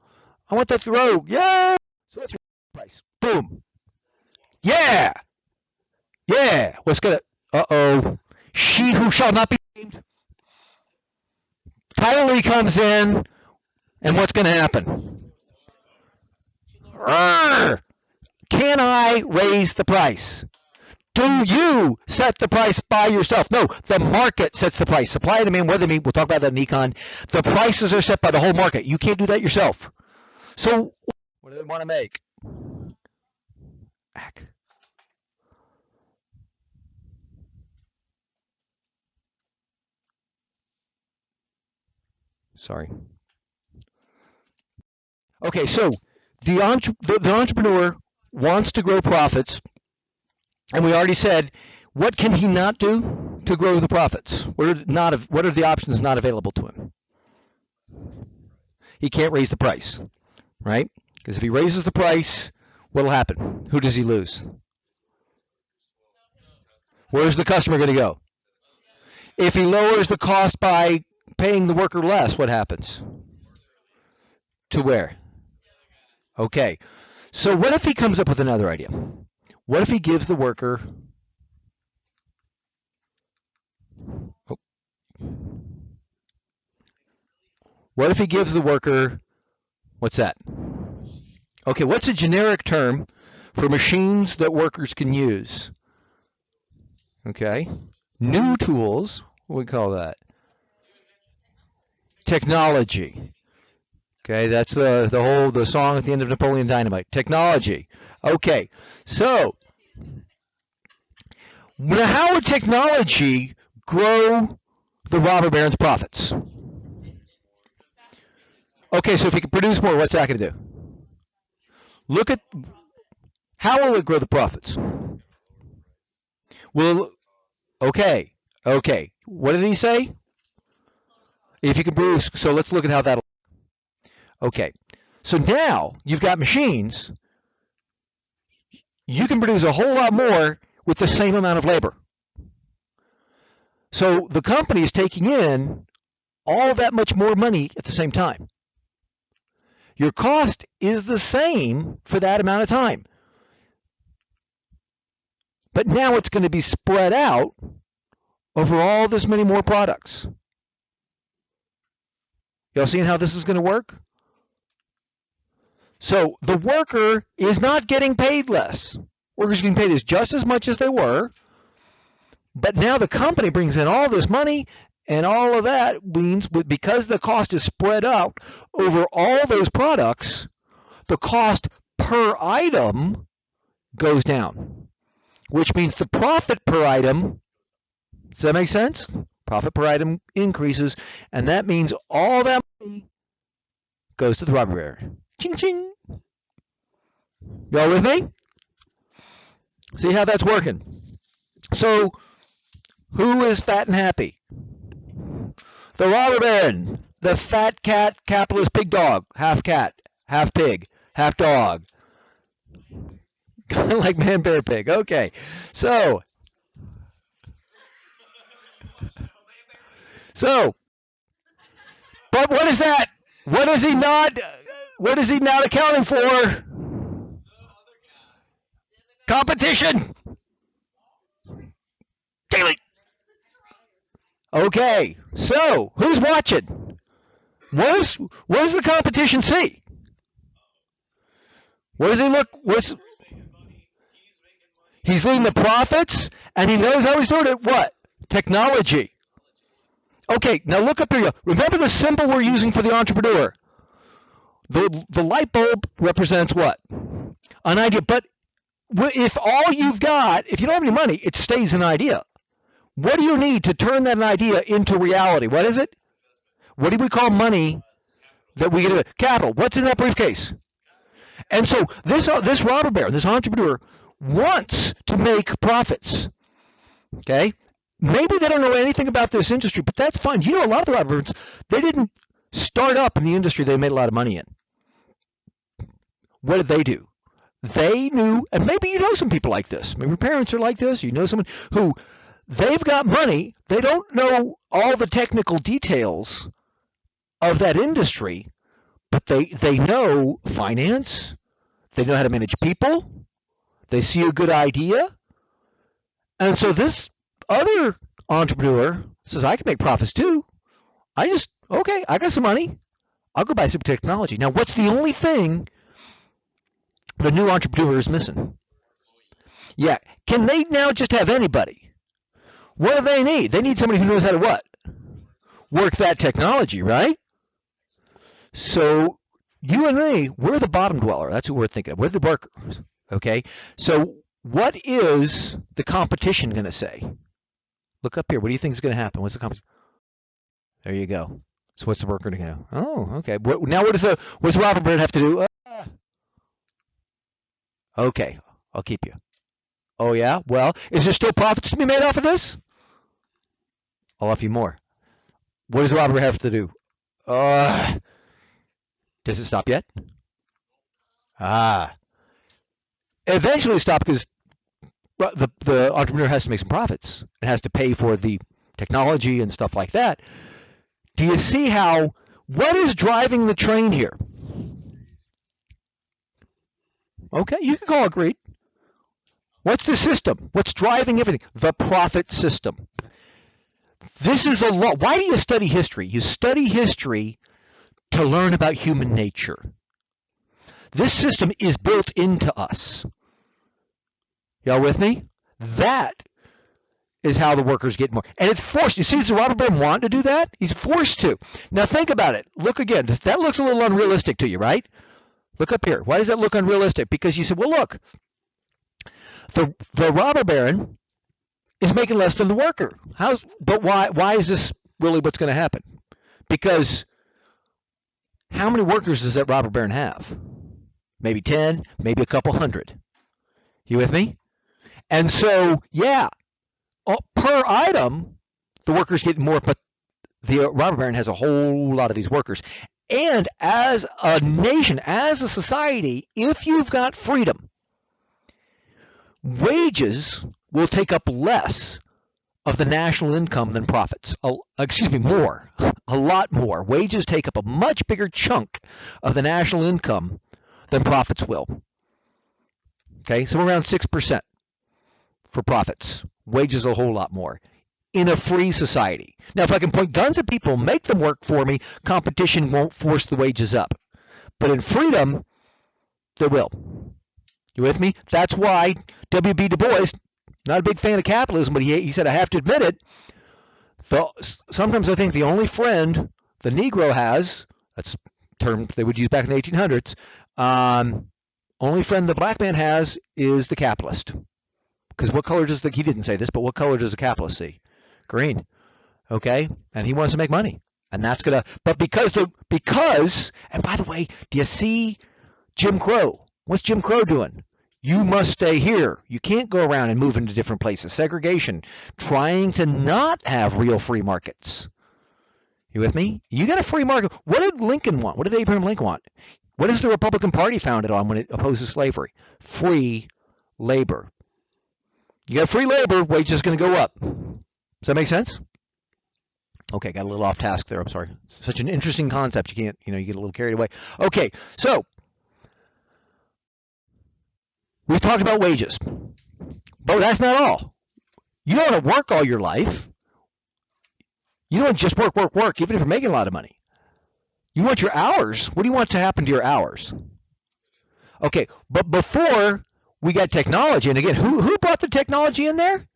I want that to grow. Yeah. So let's price. Boom. Yeah. Yeah. What's gonna? Uh-oh. She who shall not be named. Kylie comes in, and what's gonna happen? Arrgh! Can I raise the price? Do you set the price by yourself? No, the market sets the price. Supply and demand, we'll talk about that in econ. The prices are set by the whole market. You can't do that yourself. So, what do they want to make? Back. Sorry. Okay, so the entrepreneur wants to grow profits, and we already said, what can he not do to grow the profits? What are the options not available to him? He can't raise the price, right? Because if he raises the price, what will happen? Who does he lose? Where's the customer going to go? If he lowers the cost by paying the worker less, what happens? To where? Okay. So what if he comes up with another idea? What if he gives the worker... Oh. What if he gives the worker... What's that? Okay, what's a generic term for machines that workers can use? Okay. New tools, what do we call that? Technology. Okay, that's the song at the end of Napoleon Dynamite. Technology. Okay, so how would technology grow the robber baron's profits? Okay, so if he can produce more, what's that going to do? Look at how will it grow the profits? Okay. What did he say? If you can produce, so let's look at how that'll. Okay, so now you've got machines. You can produce a whole lot more with the same amount of labor. So the company is taking in all that much more money at the same time. Your cost is the same for that amount of time. But now it's going to be spread out over all this many more products. Y'all seeing how this is going to work? So the worker is not getting paid less. Workers are getting paid just as much as they were. But now the company brings in all this money, and all of that means because the cost is spread out over all those products, the cost per item goes down, which means the profit per item, does that make sense? Profit per item increases, and that means all that money goes to the robber baron. Ching, ching. Y'all with me? See how that's working? So, who is fat and happy? The robber baron, the fat cat, capitalist pig dog, half cat, half pig, half dog. Kind of like man, bear, pig. Okay. So, but what is that? What is he not accounting for? Competition. Daily. Okay. So, who's watching? What does the competition see? What does he look? He's leading the profits, and he knows how he's doing it. What? Technology. Okay, now look up here. Remember the symbol we're using for the entrepreneur. The light bulb represents what? An idea. But if all you've got, if you don't have any money, it stays an idea. What do you need to turn that idea into reality? What is it? What do we call money that we get? Capital. What's in that briefcase? And so this robber baron, this entrepreneur, wants to make profits. Okay? Maybe they don't know anything about this industry, but that's fine. You know, a lot of the robber barons, they didn't start up in the industry they made a lot of money in. What did they do? They knew, and maybe you know some people like this. Maybe your parents are like this. You know someone who they've got money. They don't know all the technical details of that industry, but they know finance. They know how to manage people. They see a good idea. And so this other entrepreneur says, I can make profits too. I got some money. I'll go buy some technology. Now, what's the only thing the new entrepreneur is missing? Yeah. Can they now just have anybody? What do they need? They need somebody who knows how to what? Work that technology, right? So you and me, we're the bottom dweller. That's what we're thinking of. We're the workers. Okay? So what is the competition going to say? Look up here. What do you think is going to happen? What's the competition? There you go. So what's the worker going to do? Oh, okay. Now what does the robber baron have to do? Okay, I'll keep you. Oh, yeah? Well, is there still profits to be made off of this? I'll offer you more. What does the robber have to do? Does it stop yet? Eventually stop because the entrepreneur has to make some profits. It has to pay for the technology and stuff like that. Do you see what is driving the train here? Okay, you can call it greed. What's the system? What's driving everything? The profit system. This is a law. Why do you study history? You study history to learn about human nature. This system is built into us. Y'all with me? That is how the workers get more. And it's forced. You see, does the robber baron want to do that? He's forced to. Now think about it. Look again. That looks a little unrealistic to you, right? Look up here. Why does that look unrealistic? Because you said, well, look, the robber baron is making less than the worker. But why is this really what's going to happen? Because how many workers does that robber baron have? Maybe 10, maybe a couple hundred. You with me? And so, yeah, per item, the worker's getting more, but the robber baron has a whole lot of these workers. And as a nation, as a society, if you've got freedom, wages will take up less of the national income than profits. More, a lot more. Wages take up a much bigger chunk of the national income than profits will. Okay, somewhere around 6% for profits. Wages a whole lot more in a free society. Now, if I can point guns at people, make them work for me, competition won't force the wages up. But in freedom, they will. You with me? That's why W.B. Du Bois, not a big fan of capitalism, but he said, I have to admit it, sometimes I think the only friend the Negro has, that's a term they would use back in the 1800s, only friend the black man has is the capitalist. Because what color does he didn't say this, but what color does the capitalist see? Green. Okay? And he wants to make money. And that's going to, but because, and by the way, do you see Jim Crow? What's Jim Crow doing? You must stay here. You can't go around and move into different places. Segregation. Trying to not have real free markets. You with me? You got a free market. What did Lincoln want? What did Abraham Lincoln want? What is the Republican Party founded on when it opposes slavery? Free labor. You got free labor, wages is going to go up. Does that make sense? Okay, got a little off task there. I'm sorry. It's such an interesting concept. You get a little carried away. Okay, so we've talked about wages, but that's not all. You don't want to work all your life. You don't want to just work, even if you're making a lot of money. You want your hours. What do you want to happen to your hours? Okay, but before we got technology, and again, who brought the technology in there?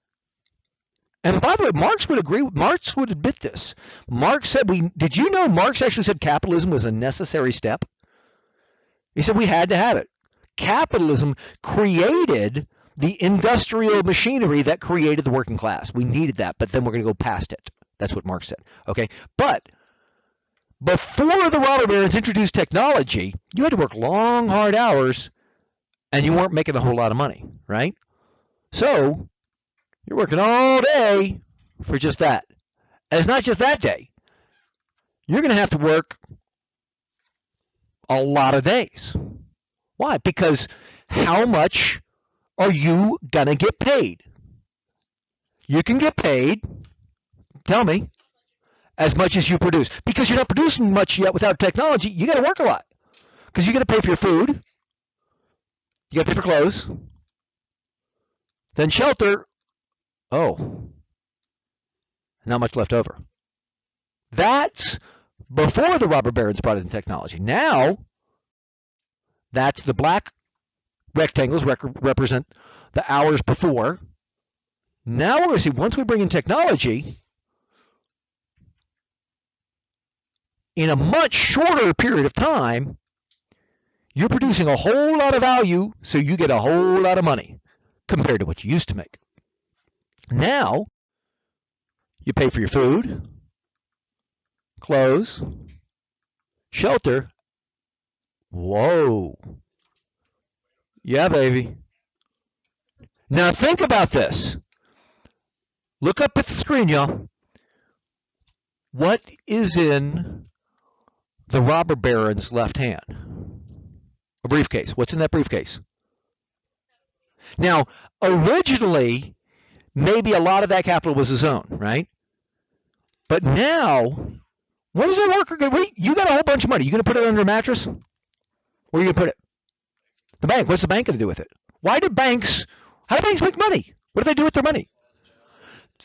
And by the way, Marx would admit this. Marx said did you know Marx actually said capitalism was a necessary step? He said we had to have it. Capitalism created the industrial machinery that created the working class. We needed that, but then we're going to go past it. That's what Marx said. Okay, but before the robber barons introduced technology, you had to work long, hard hours, and you weren't making a whole lot of money, right? So you're working all day for just that. And it's not just that day. You're going to have to work a lot of days. Why? Because how much are you going to get paid? You can get paid, tell me, as much as you produce. Because you're not producing much yet without technology, you got to work a lot. Because you got to pay for your food, you got to pay for clothes, then shelter. Oh, not much left over. That's before the robber barons brought in technology. Now, that's the black rectangles represent the hours before. Now we're going to see, once we bring in technology, in a much shorter period of time, you're producing a whole lot of value, so you get a whole lot of money compared to what you used to make. Now, you pay for your food, clothes, shelter. Whoa. Yeah, baby. Now think about this. Look up at the screen, y'all. What is in the robber baron's left hand? A briefcase. What's in that briefcase? Now, originally, maybe a lot of that capital was his own, right? But now, what is that worker going to do? You got a whole bunch of money. You going to put it under a mattress? Where are you going to put it? The bank. What's the bank going to do with it? How do banks make money? What do they do with their money?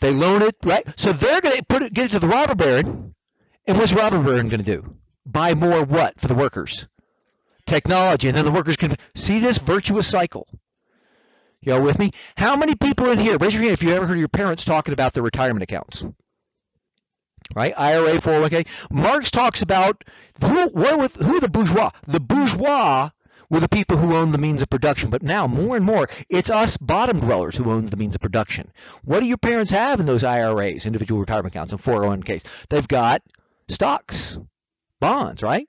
They loan it, right? So they're going to get it to the robber baron. And what's the robber baron going to do? Buy more what for the workers? Technology. And then the workers can see this virtuous cycle. Y'all with me? How many people in here, raise your hand if you ever heard your parents talking about their retirement accounts. Right? IRA, 401k. Marx talks about who are the bourgeois? The bourgeois were the people who owned the means of production. But now, more and more, it's us bottom dwellers who own the means of production. What do your parents have in those IRAs, individual retirement accounts, and 401ks? They've got stocks, bonds, right?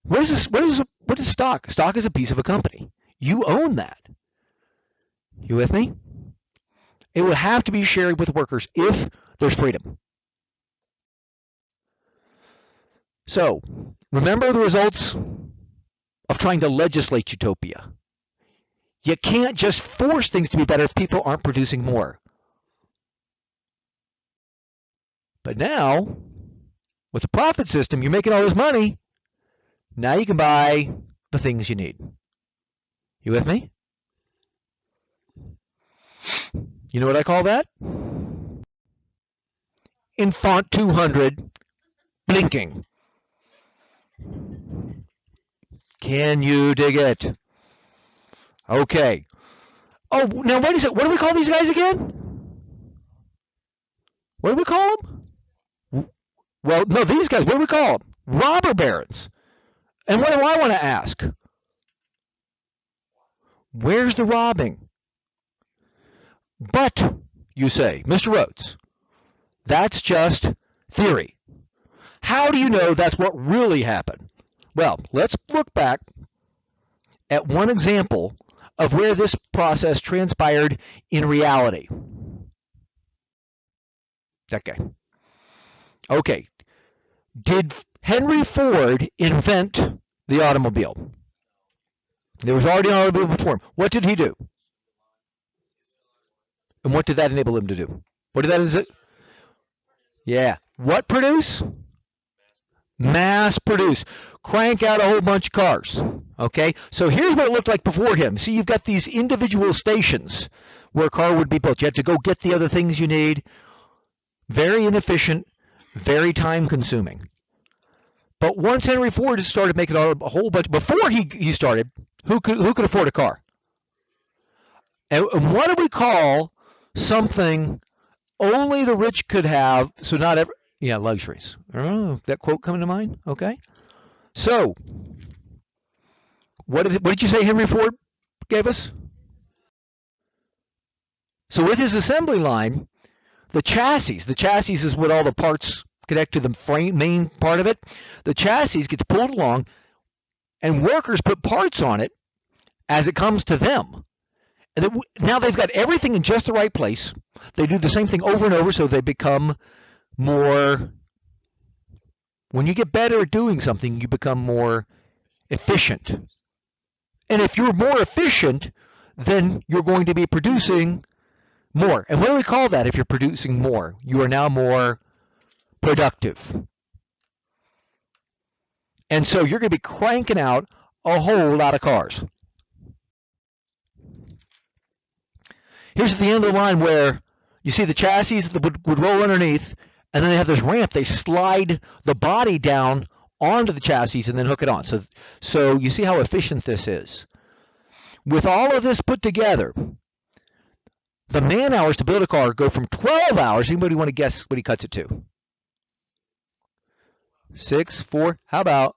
What is stock? Stock is a piece of a company. You own that. You with me? It will have to be shared with workers if there's freedom. So, remember the results of trying to legislate utopia. You can't just force things to be better if people aren't producing more. But now, with the profit system, you're making all this money. Now you can buy the things you need. You with me? You know what I call that? In font 200, blinking. Can you dig it? Okay. Oh, now wait a second. What do we call these guys again? What do we call them? Well, no, these guys, what do we call them? Robber barons. And what do I want to ask? Where's the robbing? But, you say, Mr. Rhodes, that's just theory. How do you know that's what really happened? Well, let's look back at one example of where this process transpired in reality. That guy. Okay. Did Henry Ford invent the automobile? There was already an automobile before him. What did he do? And what did that enable him to do? What did that is it? Yeah. What produce? Mass produce. Crank out a whole bunch of cars. Okay? So here's what it looked like before him. See, you've got these individual stations where a car would be built. You have to go get the other things you need. Very inefficient, very time consuming. But once Henry Ford started making a whole bunch, before he started, who could afford a car? And what do we call something only the rich could have? So not every, yeah, luxuries. Oh, that quote coming to mind? Okay. So what did you say Henry Ford gave us? So with his assembly line, the chassis is what all the parts connect to the frame, main part of it. The chassis gets pulled along, and workers put parts on it as it comes to them. And now they've got everything in just the right place. They do the same thing over and over, so they become more. When you get better at doing something, you become more efficient. And if you're more efficient, then you're going to be producing more. And what do we call that if you're producing more? You are now more productive. And so you're going to be cranking out a whole lot of cars. Here's at the end of the line where you see the chassis that would roll underneath, and then they have this ramp. They slide the body down onto the chassis and then hook it on. So you see how efficient this is. With all of this put together, the man hours to build a car go from 12 hours. Anybody want to guess what he cuts it to? 6, 4, how about?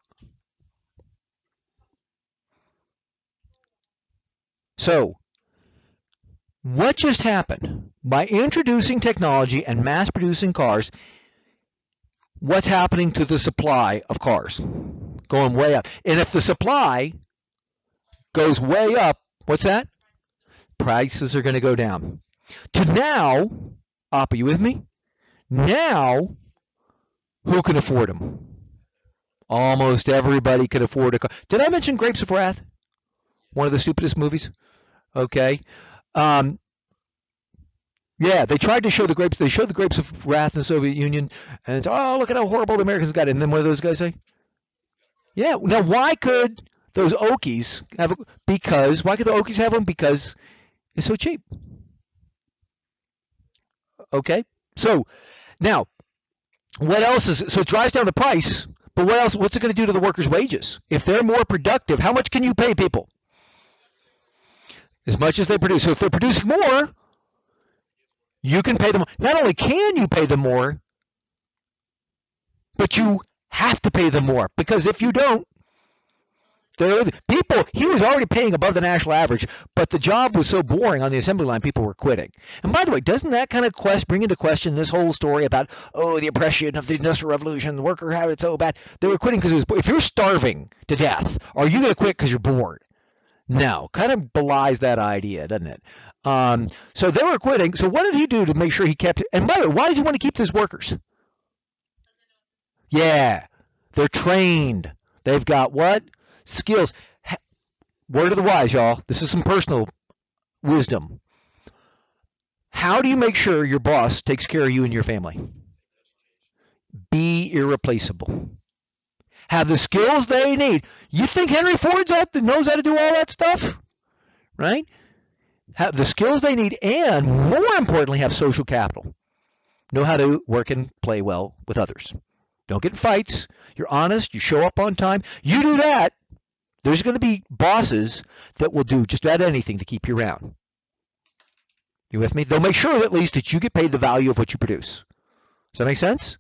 So, what just happened? By introducing technology and mass producing cars, what's happening to the supply of cars? Going way up. And if the supply goes way up, what's that? Prices are going to go down. To now, Appa, you with me? Now, who can afford them? Almost everybody could afford a car. Did I mention Grapes of Wrath? One of the stupidest movies? Okay. Yeah, they tried to show the grapes. They showed the Grapes of Wrath in the Soviet Union, and it's, oh, look at how horrible the Americans got it. And then what do those guys say? Yeah. Now, why could those Okies have? Because why could the Okies have them? Because it's so cheap. Okay. So now, what else is? So it drives down the price. But what else? What's it going to do to the workers' wages? If they're more productive, how much can you pay people? As much as they produce. So if they're producing more, you can pay them. Not only can you pay them more, but you have to pay them more. Because if you don't, people, he was already paying above the national average, but the job was so boring on the assembly line, people were quitting. And by the way, doesn't that kind of bring into question this whole story about, oh, the oppression of the Industrial Revolution, the worker had it so bad? They were quitting because if you're starving to death, are you going to quit because you're bored? No, kind of belies that idea, doesn't it? So they were quitting. So what did he do to make sure he kept it? And by the way, why does he want to keep his workers? Yeah. They're trained. They've got what? Skills. Word of the wise, y'all. This is some personal wisdom. How do you make sure your boss takes care of you and your family? Be irreplaceable. Have the skills they need. You think Henry Ford knows how to do all that stuff? Right? Have the skills they need, and more importantly, have social capital. Know how to work and play well with others. Don't get in fights. You're honest. You show up on time. You do that, there's going to be bosses that will do just about anything to keep you around. You with me? They'll make sure at least that you get paid the value of what you produce. Does that make sense?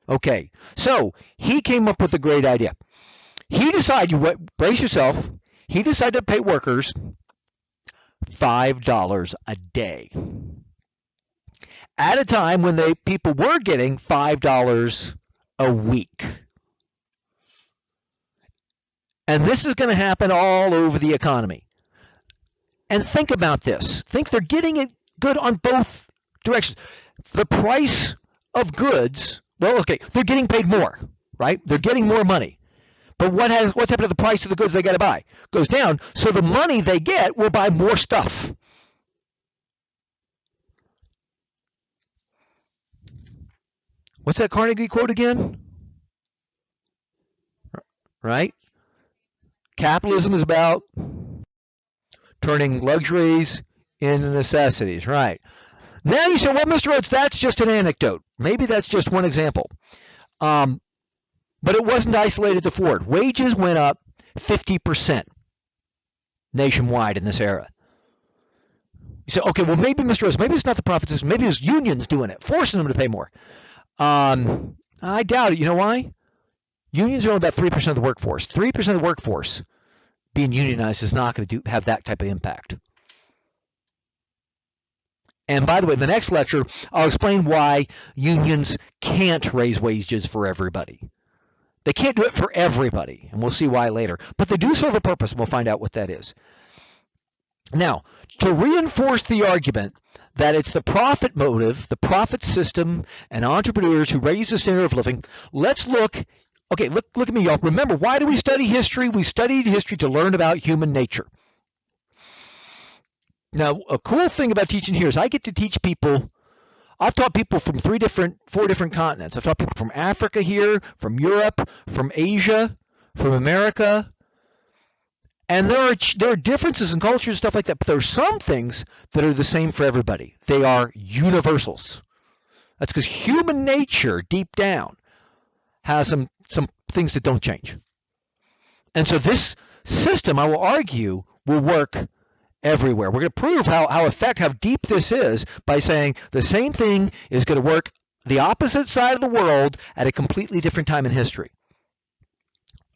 Okay. So he came up with a great idea. He decided, brace yourself, he decided to pay workers $5 a day. At a time when people were getting $5 a week. And this is going to happen all over the economy. And think about this. Think they're getting it good on both directions. The price of goods, well, okay, they're getting paid more, right? They're getting more money. But what's happened to the price of the goods they got to buy? Goes down, so the money they get will buy more stuff. What's that Carnegie quote again? Right? Capitalism is about turning luxuries into necessities. Right. Now you say, well, Mr. Rhodes, that's just an anecdote. Maybe that's just one example. But it wasn't isolated to Ford. Wages went up 50% nationwide in this era. You say, okay, well, maybe, Mr. Rhodes, maybe it's not the profit system. Maybe it's unions doing it, forcing them to pay more. I doubt it. You know why? Unions are only about 3% of the workforce. 3% of the workforce being unionized is not going to have that type of impact. And by the way, in the next lecture, I'll explain why unions can't raise wages for everybody. They can't do it for everybody, and we'll see why later. But they do serve a purpose, and we'll find out what that is. Now, to reinforce the argument that it's the profit motive, the profit system, and entrepreneurs who raise the standard of living, let's look. Okay, look at me, y'all. Remember, why do we study history? We studied history to learn about human nature. Now, a cool thing about teaching here is I get to teach people. I've taught people from 4 different continents. I've taught people from Africa here, from Europe, from Asia, from America. And there are differences in culture and stuff like that, but there are some things that are the same for everybody. They are universals. That's because human nature, deep down, has some things that don't change. And so this system, I will argue, will work everywhere. We're going to prove how deep this is by saying the same thing is going to work the opposite side of the world at a completely different time in history.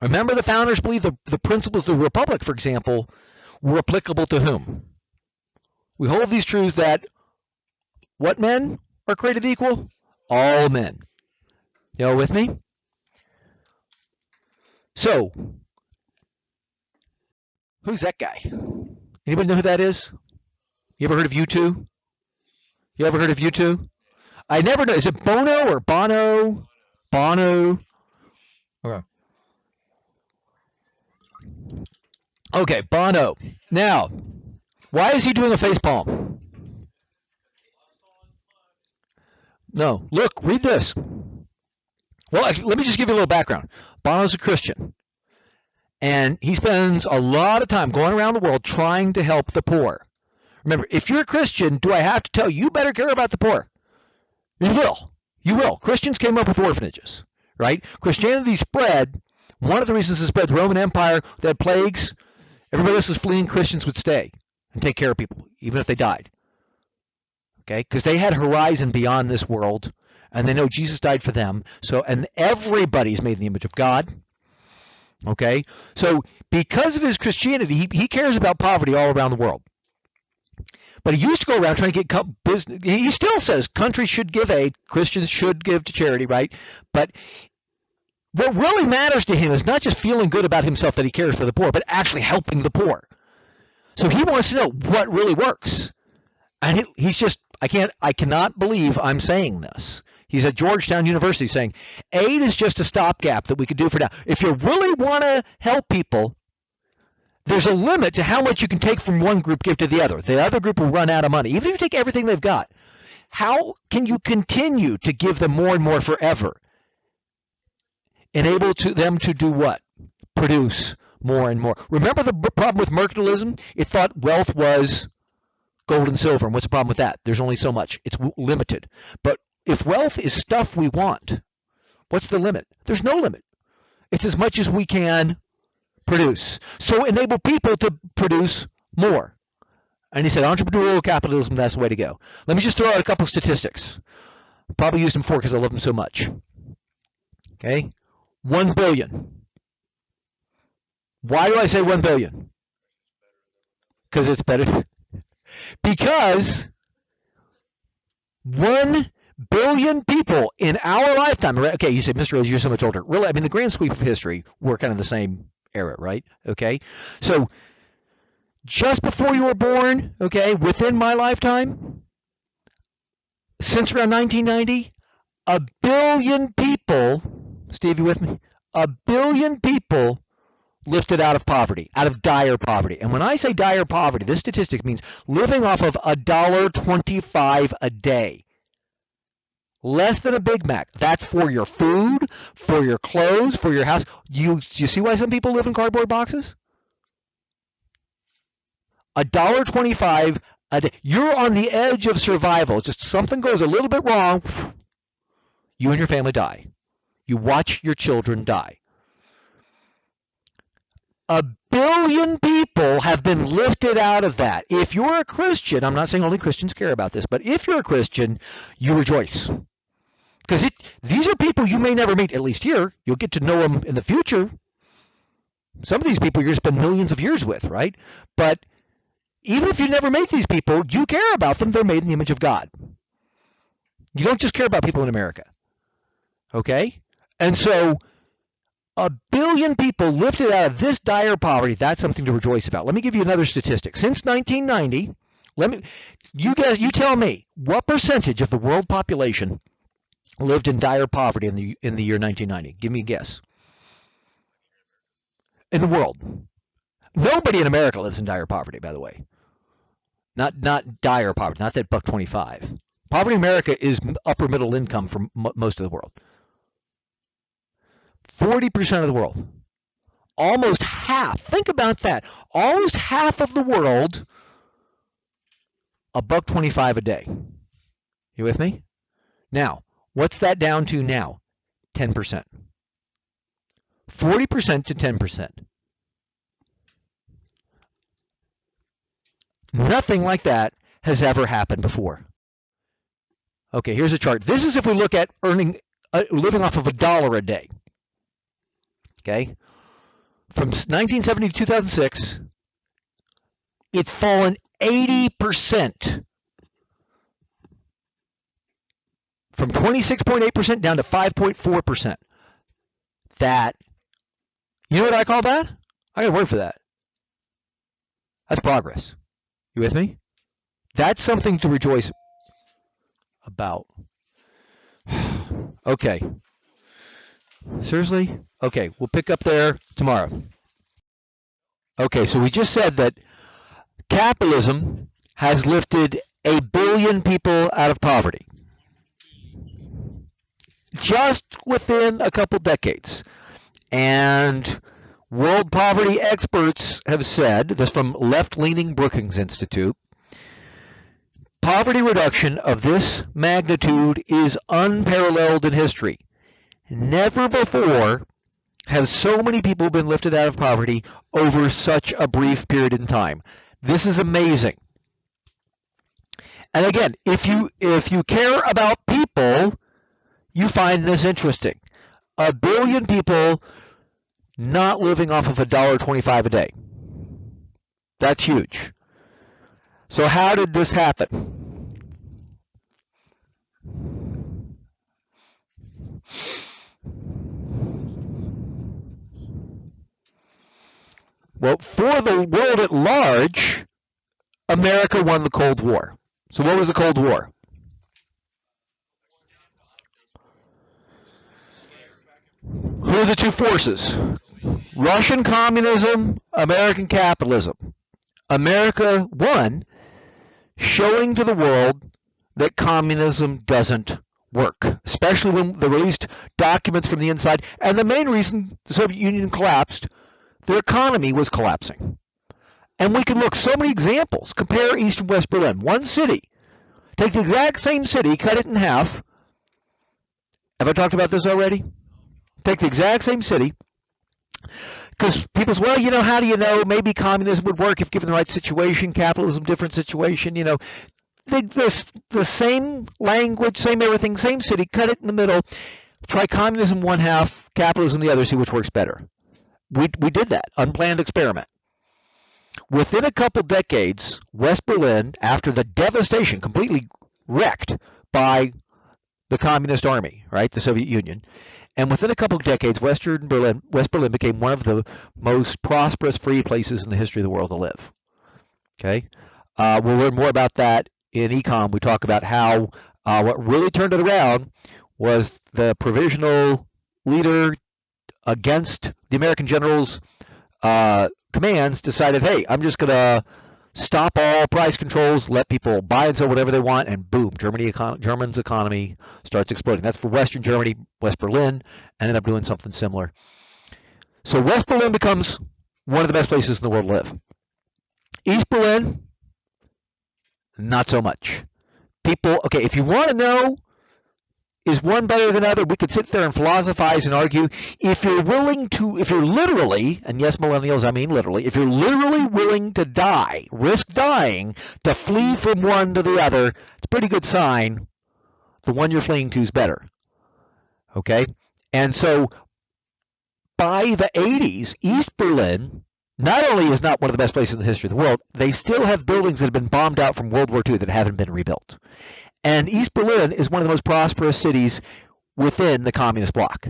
Remember, the founders believed the principles of the Republic, for example, were applicable to whom? We hold these truths that what men are created equal? All men. You all with me? So, who's that guy? Anybody know who that is? You ever heard of U2? You ever heard of U2? I never know. Is it Bono or Bono? Bono. Okay. Okay, Bono. Now, why is he doing a face palm? No. Look, read this. Well, let me just give you a little background. Bono's a Christian, and he spends a lot of time going around the world trying to help the poor. Remember, if you're a Christian, do I have to tell you better care about the poor? You will. You will. Christians came up with orphanages, right? Christianity spread. One of the reasons it spread, the Roman Empire, they had plagues. Everybody else was fleeing. Christians would stay and take care of people, even if they died. Okay? Because they had horizon beyond this world, and they know Jesus died for them. So, and everybody's made in the image of God. Okay? So, because of his Christianity, he cares about poverty all around the world. But he used to go around trying to get business. He still says countries should give aid, Christians should give to charity, right? But what really matters to him is not just feeling good about himself that he cares for the poor, but actually helping the poor. So he wants to know what really works. And he's just, I cannot believe I'm saying this. He's at Georgetown University saying, aid is just a stopgap that we could do for now. If you really want to help people, there's a limit to how much you can take from one group, give to the other. The other group will run out of money. Even if you take everything they've got, how can you continue to give them more and more forever? Enable them to do what? Produce more and more. Remember the problem with mercantilism? It thought wealth was gold and silver. And what's the problem with that? There's only so much. It's limited. But if wealth is stuff we want, what's the limit? There's no limit. It's as much as we can produce. So enable people to produce more. And he said entrepreneurial capitalism, that's the way to go. Let me just throw out a couple statistics. Probably used them before because I love them so much. Okay? 1 billion. Why do I say 1 billion? Because it's better. Because 1 billion people in our lifetime. Okay, you say, Mr. Rose, you're so much older. Really, I mean, the grand sweep of history, we're kind of the same era, right? Okay, so just before you were born, okay, within my lifetime, since around 1990, 1 billion people, Steve, you with me? 1 billion people lifted out of poverty, out of dire poverty. And when I say dire poverty, this statistic means living off of $1.25 a day. Less than a Big Mac. That's for your food, for your clothes, for your house. You see why some people live in cardboard boxes? $1.25 a day. You're on the edge of survival. Just something goes a little bit wrong, you and your family die. You watch your children die. 1 billion people have been lifted out of that. If you're a Christian, I'm not saying only Christians care about this, but if you're a Christian, you rejoice. Because these are people you may never meet, at least here. You'll get to know them in the future. Some of these people you're going to spend millions of years with, right? But even if you never meet these people, you care about them. They're made in the image of God. You don't just care about people in America. Okay? And so 1 billion people lifted out of this dire poverty, that's something to rejoice about. Let me give you another statistic. Since 1990, you tell me, what percentage of the world population lived in dire poverty in the year 1990? Give me a guess. In the world. Nobody in America lives in dire poverty, by the way. Not dire poverty, not that $1.25. Poverty in America is upper middle income for most of the world. 40% of the world. Almost half. Think about that. Almost half of the world, $1.25 a day. You with me? Now, what's that down to now? 10%. 40% to 10%. Nothing like that has ever happened before. Okay, here's a chart. This is if we look at living off of $1 a day. Okay? From 1970 to 2006, it's fallen 80%. From 26.8% down to 5.4%. That, you know what I call that? I got a word for that. That's progress. You with me? That's something to rejoice about. Okay. Seriously? Okay, we'll pick up there tomorrow. Okay, so we just said that capitalism has lifted 1 billion people out of poverty. Just within a couple decades. And world poverty experts have said, this from left-leaning Brookings Institute, poverty reduction of this magnitude is unparalleled in history. Never before have so many people been lifted out of poverty over such a brief period in time. This is amazing. And again, if you care about people, you find this interesting. 1 billion people not living off of $1.25 a day. That's huge. So how did this happen? Well, for the world at large, America won the Cold War. So what was the Cold War? Who are the two forces? Russian communism, American capitalism. America won, showing to the world that communism doesn't work, especially when they released documents from the inside. And the main reason the Soviet Union collapsed, their economy was collapsing. And we can look so many examples. Compare East and West Berlin. One city. Take the exact same city, cut it in half. Have I talked about this already? Take the exact same city. Because people say, well, how do you know? Maybe communism would work if given the right situation. Capitalism, different situation. The same language, same everything, same city, cut it in the middle. Try communism one half, capitalism the other, see which works better. We did that. Unplanned experiment. Within a couple decades, West Berlin, after the devastation, completely wrecked by the Communist Army, right, the Soviet Union, and within a couple of decades, West Berlin became one of the most prosperous, free places in the history of the world to live. Okay, we'll learn more about that in Econ. We talk about how what really turned it around was the provisional leader against the American generals' commands decided, hey, I'm just going to stop all price controls, let people buy and sell whatever they want, and boom, Germany's economy starts exploding. That's for Western Germany. West Berlin ended up doing something similar. So West Berlin becomes one of the best places in the world to live. East Berlin, not so much. Okay, if you want to know, is one better than other? We could sit there and philosophize and argue. If you're literally, and yes, millennials, I mean literally, if you're literally willing to die, risk dying, to flee from one to the other, it's a pretty good sign the one you're fleeing to is better. Okay? And so by the 80s, East Berlin not only is not one of the best places in the history of the world, they still have buildings that have been bombed out from World War II that haven't been rebuilt. And East Berlin is one of the most prosperous cities within the communist bloc.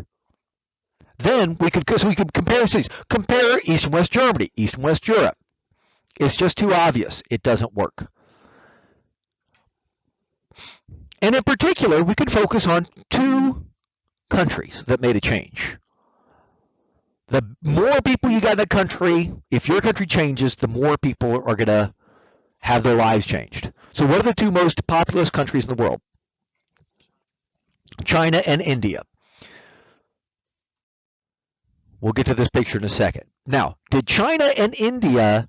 Then we could compare cities. Compare East and West Germany, East and West Europe. It's just too obvious. It doesn't work. And in particular, we could focus on two countries that made a change. The more people you got in a country, if your country changes, the more people are going to have their lives changed. So what are the two most populous countries in the world? China and India. We'll get to this picture in a second. Now, did China and India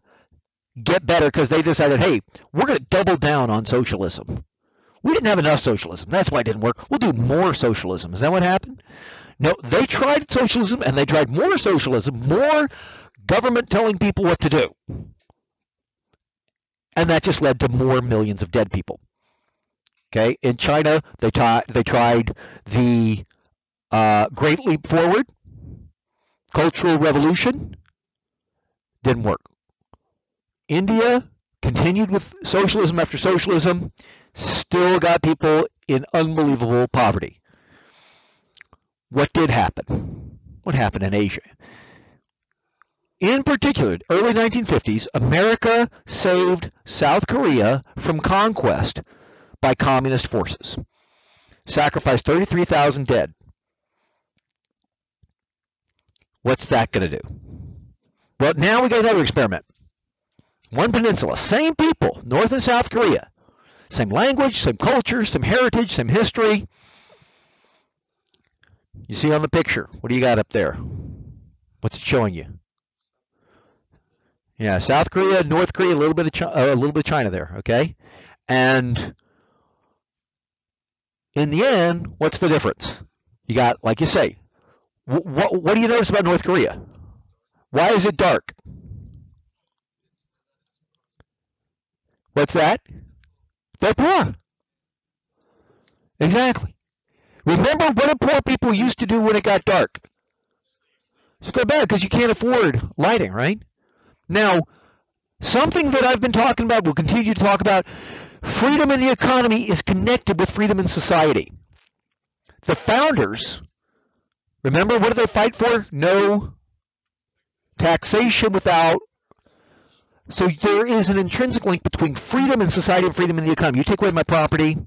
get better because they decided, hey, we're going to double down on socialism? We didn't have enough socialism. That's why it didn't work. We'll do more socialism. Is that what happened? No, they tried socialism, and they tried more socialism, more government telling people what to do. And that just led to more millions of dead people. Okay, in China, they tried the Great Leap Forward, Cultural Revolution, didn't work. India continued with socialism after socialism, still got people in unbelievable poverty. What did happen? What happened in Asia? In particular, early 1950s, America saved South Korea from conquest by communist forces. Sacrificed 33,000 dead. What's that going to do? Well, now we got another experiment. One peninsula, same people, North and South Korea. Same language, same culture, same heritage, same history. You see on the picture, what do you got up there? What's it showing you? Yeah, South Korea, North Korea, a little bit of China there, okay? And in the end, what's the difference? You got, like you say, what do you notice about North Korea? Why is it dark? What's that? They're poor. Exactly. Remember what do poor people used to do when it got dark? Just go to bed because you can't afford lighting, right? Now, something that I've been talking about, we'll continue to talk about, freedom in the economy is connected with freedom in society. The founders, remember, what did they fight for? No taxation without. So there is an intrinsic link between freedom in society and freedom in the economy. You take away my property,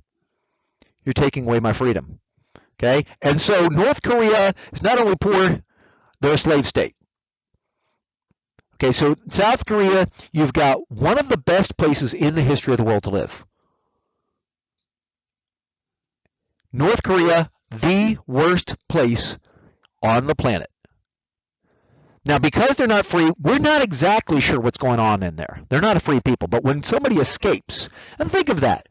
you're taking away my freedom. Okay? And so North Korea is not only poor, They're a slave state. Okay, so South Korea, you've got one of the best places in the history of the world to live. North Korea, the worst place on the planet. Now, because they're not free, we're not exactly sure what's going on in there. They're not a free people. But when somebody escapes, and think of that,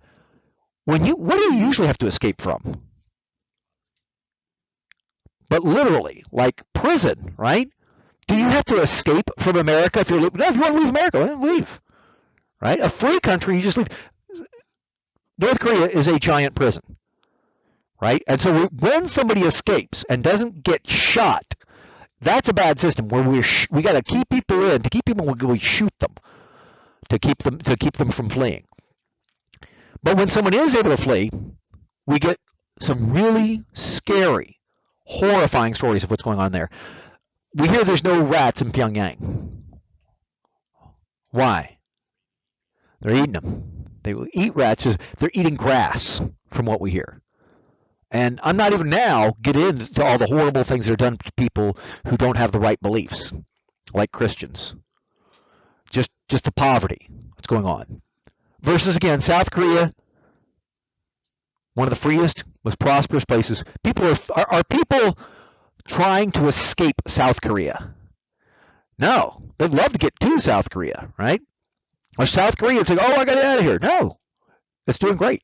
what do you usually have to escape from? But literally, like prison, right? Do you have to escape from America if you want to leave America? Well, leave, right? A free country, you just leave. North Korea is a giant prison, right? And so when somebody escapes and doesn't get shot, that's a bad system where we got to keep people in. To keep people, we shoot them to keep them from fleeing. But when someone is able to flee, we get some really scary, horrifying stories of what's going on there. We hear there's no rats in Pyongyang. Why? They're eating them. They will eat rats. They're eating grass, from what we hear. And I'm not even now get into all the horrible things that are done to people who don't have the right beliefs, like Christians. Just the poverty that's going on. Versus, again, South Korea, one of the freest, most prosperous places. People are people trying to escape South Korea? No. They'd love to get to South Korea, right? Or South Korea, it's like, oh, I got to get out of here. No. It's doing great.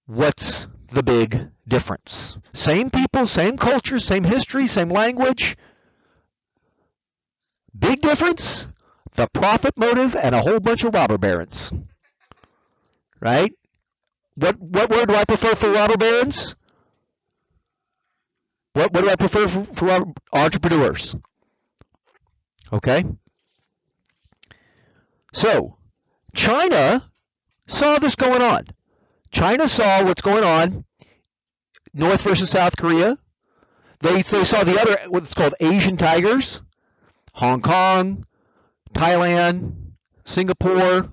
What's the big difference? Same people, same culture, same history, same language. Big difference? The profit motive and a whole bunch of robber barons. Right? What word do I prefer for robber barons? What do I prefer for entrepreneurs? Okay? So, China saw this going on. China saw what's going on, North versus South Korea. They saw the other, what's called Asian tigers, Hong Kong, Thailand, Singapore,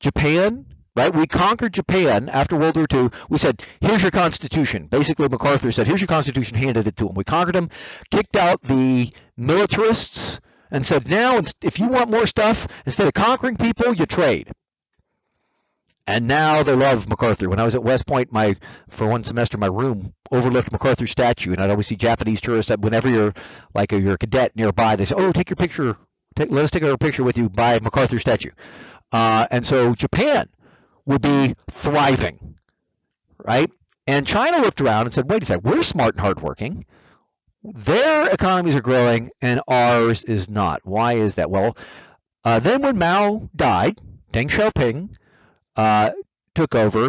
Japan, right? We conquered Japan after World War II. We said, here's your constitution. Basically, MacArthur said, here's your constitution, handed it to them. We conquered them, kicked out the militarists, and said, now, if you want more stuff, instead of conquering people, you trade. And now they love MacArthur. When I was at West Point, for one semester, my room overlooked MacArthur statue, and I'd always see Japanese tourists. Whenever you're a cadet nearby, they say, "Oh, take your picture. Let us take our picture with you by MacArthur statue." And so Japan would be thriving, right? And China looked around and said, "Wait a second, we're smart and hardworking. Their economies are growing, and ours is not. Why is that?" Well, then when Mao died, Deng Xiaoping took over,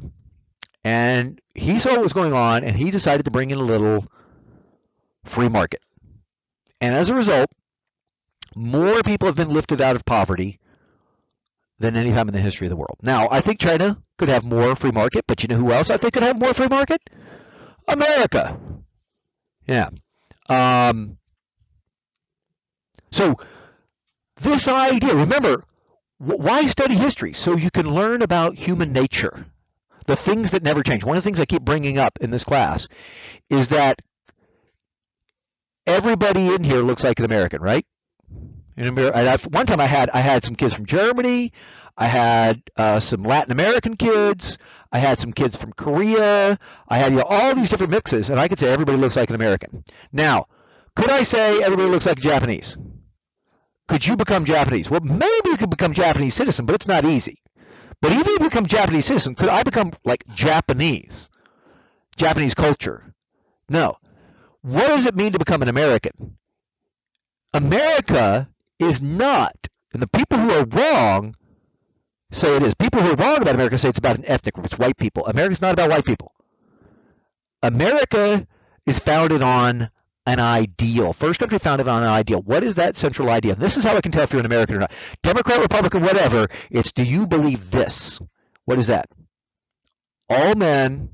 and he saw what was going on, and he decided to bring in a little free market. And as a result, more people have been lifted out of poverty than any time in the history of the world. Now, I think China could have more free market, but you know who else I think could have more free market? America. Yeah. So this idea, remember, why study history? So you can learn about human nature, the things that never change. One of the things I keep bringing up in this class is that everybody in here looks like an American, right? One time I had some kids from Germany, I had some Latin American kids, I had some kids from Korea, I had all these different mixes, and I could say everybody looks like an American. Now, could I say everybody looks like Japanese? Could you become Japanese? Well, maybe you could become Japanese citizen, but it's not easy. But even if you become Japanese citizen, could I become like Japanese culture? No. What does it mean to become an American? America is not, and the people who are wrong say it is. People who are wrong about America say it's about an ethnic group. It's white people. America's not about white people. America is founded on an ideal. First country founded on an ideal. What is that central idea? This is how I can tell if you're an American or not. Democrat, Republican, whatever. It's, do you believe this? What is that? All men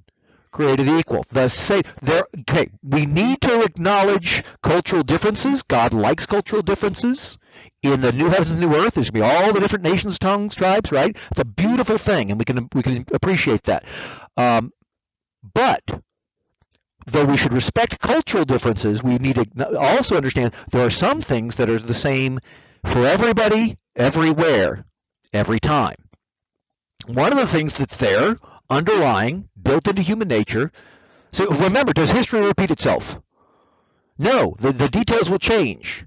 created equal. Okay, we need to acknowledge cultural differences. God likes cultural differences. In the new heavens and new earth, there's going to be all the different nations, tongues, tribes, right? It's a beautiful thing, and we can appreciate that. But though we should respect cultural differences, we need to also understand there are some things that are the same for everybody, everywhere, every time. One of the things that's there, underlying, built into human nature. So remember, does history repeat itself? No, the details will change.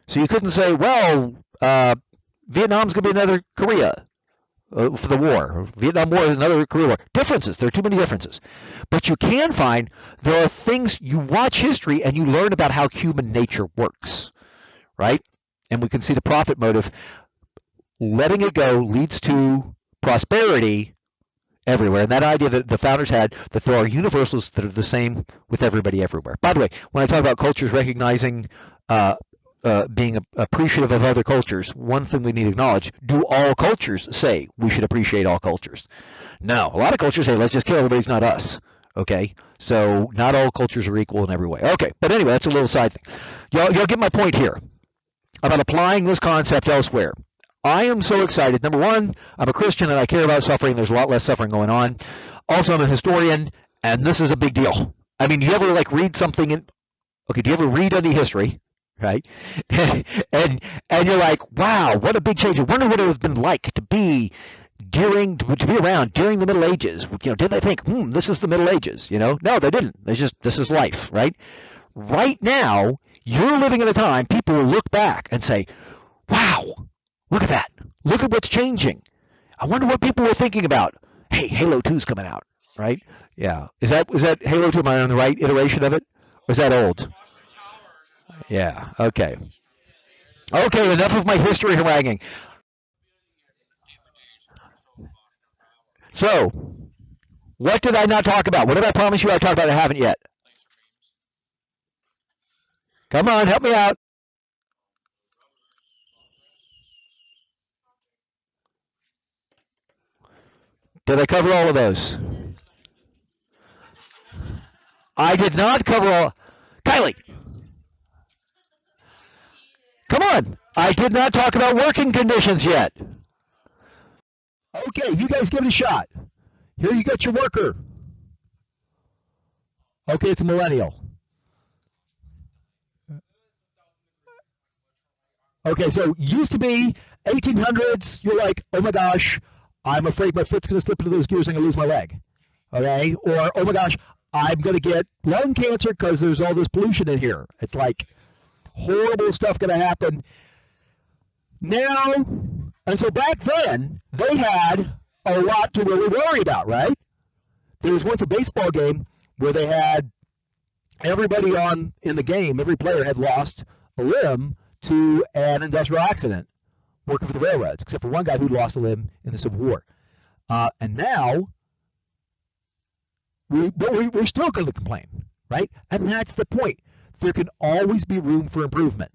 So you couldn't say, well, Vietnam's going to be another Korea for the war. Vietnam War is another Korea War. Differences. There are too many differences. But you can find there are things, you watch history and you learn about how human nature works, right? And we can see the profit motive. Letting it go leads to prosperity everywhere. And that idea that the founders had, that there are universals that are the same with everybody everywhere. By the way, when I talk about cultures recognizing being appreciative of other cultures, one thing we need to acknowledge, do all cultures say we should appreciate all cultures? No. A lot of cultures say, let's just kill everybody who's not us. Okay? So not all cultures are equal in every way. Okay. But anyway, that's a little side thing. Y'all get my point here about applying this concept elsewhere. I am so excited. Number one, I'm a Christian and I care about suffering. There's a lot less suffering going on. Also, I'm a historian, and this is a big deal. I mean, do you ever read something do you ever read any history, right? and you're like, wow, what a big change. I wonder what it would have been like to be around during the Middle Ages. Did they think, this is the Middle Ages? No, they didn't. This is life, right? Right now, you're living in a time people will look back and say, wow, look at that. Look at what's changing. I wonder what people were thinking about. Hey, Halo 2's coming out, right? Yeah. Is that Halo 2? Am I on the right iteration of it? Or is that old? Yeah. Okay. Okay, enough of my history haranguing. So, what did I not talk about? What did I promise you I talked about I haven't yet? Come on, help me out. Did I cover all of those? I did not cover all. Kylie, come on. I did not talk about working conditions yet. Okay, you guys give it a shot. Here you got your worker. Okay, it's a millennial. Okay, so used to be 1800s, you're like, oh my gosh, I'm afraid my foot's going to slip into those gears and I'm going to lose my leg. Okay? Or, oh my gosh, I'm going to get lung cancer because there's all this pollution in here. It's like horrible stuff going to happen. Now, and so back then, they had a lot to really worry about, right? There was once a baseball game where they had everybody in the game, every player had lost a limb to an industrial accident working for the railroads, except for one guy who lost a limb in the Civil War. And now, we're still going to complain, right? And that's the point. There can always be room for improvement.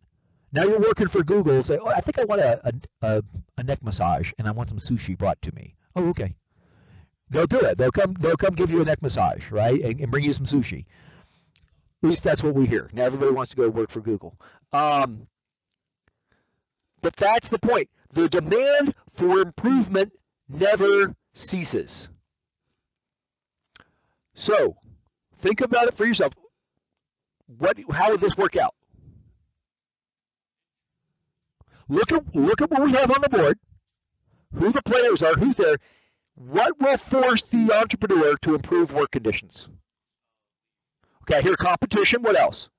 Now you're working for Google. Say, oh, I think I want a neck massage, and I want some sushi brought to me. Oh, okay. They'll do it. They'll come give you a neck massage, right, and bring you some sushi. At least that's what we hear. Now everybody wants to go work for Google. But that's the point. The demand for improvement never ceases. So think about it for yourself. How would this work out? Look at what we have on the board, who the players are, who's there. What will force the entrepreneur to improve work conditions? Okay, I hear competition. What else?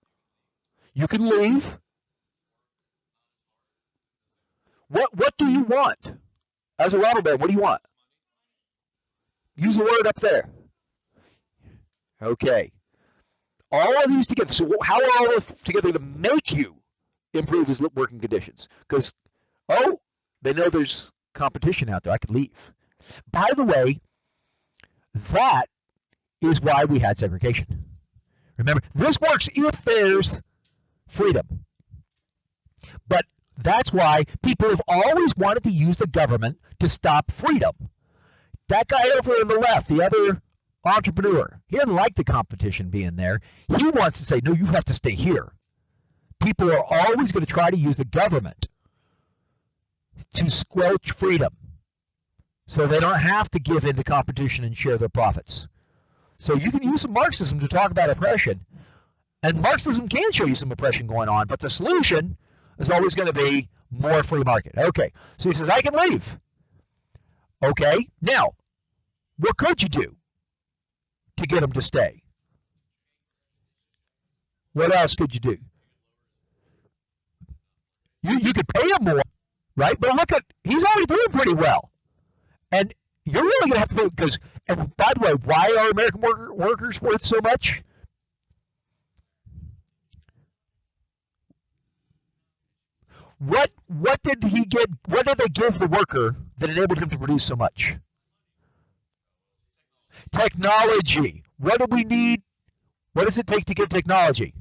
You can leave. What do you want? As a robber baron, what do you want? Use the word up there. Okay. All of these together. So how are all those together to make you improve his working conditions? Because, they know there's competition out there. I could leave. By the way, that is why we had segregation. Remember, this works if there's freedom. But that's why people have always wanted to use the government to stop freedom. That guy over on the left, the other entrepreneur, he doesn't like the competition being there. He wants to say, no, you have to stay here. People are always going to try to use the government to squelch freedom so they don't have to give in to competition and share their profits. So you can use some Marxism to talk about oppression. And Marxism can show you some oppression going on, but the solution is always going to be more free market. Okay, so he says, I can leave. Okay, now, what could you do to get him to stay? What else could you do? You could pay him more, right? But look he's already doing pretty well. And you're really going to have to do it because, and by the way, why are American workers worth so much? What did he get? What did they give the worker that enabled him to produce so much? Technology. What do we need? What does it take to get technology?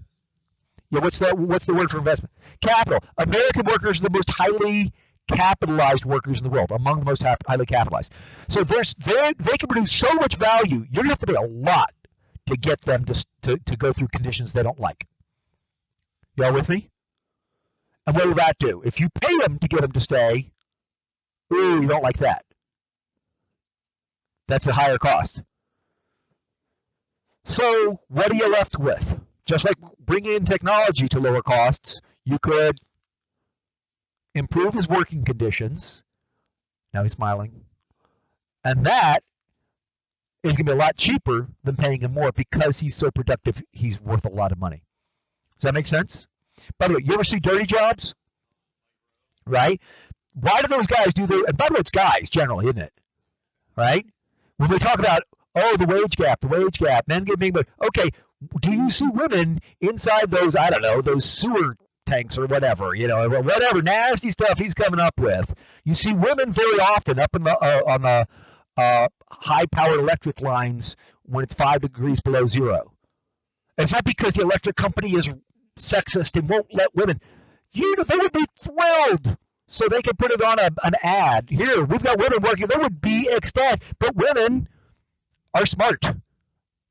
Yeah, what's the word for investment? Capital. American workers are the most highly capitalized workers in the world, among the most highly capitalized. So they can produce so much value. You're gonna have to pay a lot to get them to go through conditions they don't like. Y'all with me? And what will that do? If you pay them to get them to stay, ooh, you don't like that. That's a higher cost. So what are you left with? Just like bringing in technology to lower costs, you could improve his working conditions. Now he's smiling. And that is going to be a lot cheaper than paying him more because he's so productive, he's worth a lot of money. Does that make sense? By the way, you ever see dirty jobs? Right? Why do those guys do and by the way, it's guys generally, isn't it? Right? When we talk about, the wage gap, men get big, but okay, do you see women inside those, I don't know, those sewer tanks or whatever, whatever nasty stuff he's coming up with? You see women very often up in on the high-powered electric lines when it's 5 degrees below zero. Is that because the electric company is sexist and won't let women? They would be thrilled. So they could put it on an ad. Here, we've got women working. They would be ecstatic. But women are smart.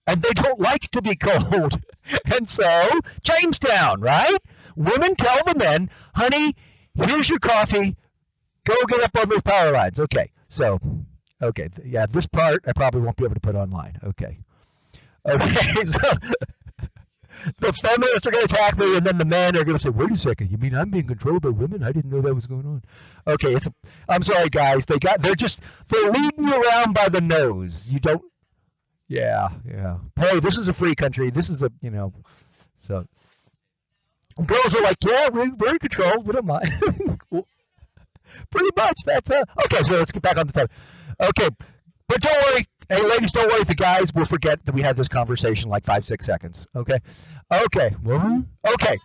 And they don't like to be cold. And so, Jamestown, right? Women tell the men, honey, here's your coffee. Go get up on those power lines. Okay. So, yeah, this part I probably won't be able to put online. Okay. So the feminists are going to attack me, and then the men are going to say, wait a second, you mean I'm being controlled by women? I didn't know that was going on. Okay, I'm sorry, guys. They're leading you around by the nose. You don't, yeah. Hey, this is a free country. This is so. Girls are like, yeah, we're in control. We don't mind. Pretty much, that's okay, so let's get back on the topic. Okay, but don't worry. Hey, ladies, don't worry. The guys will forget that we had this conversation like 5-6 seconds. Okay. What? Okay.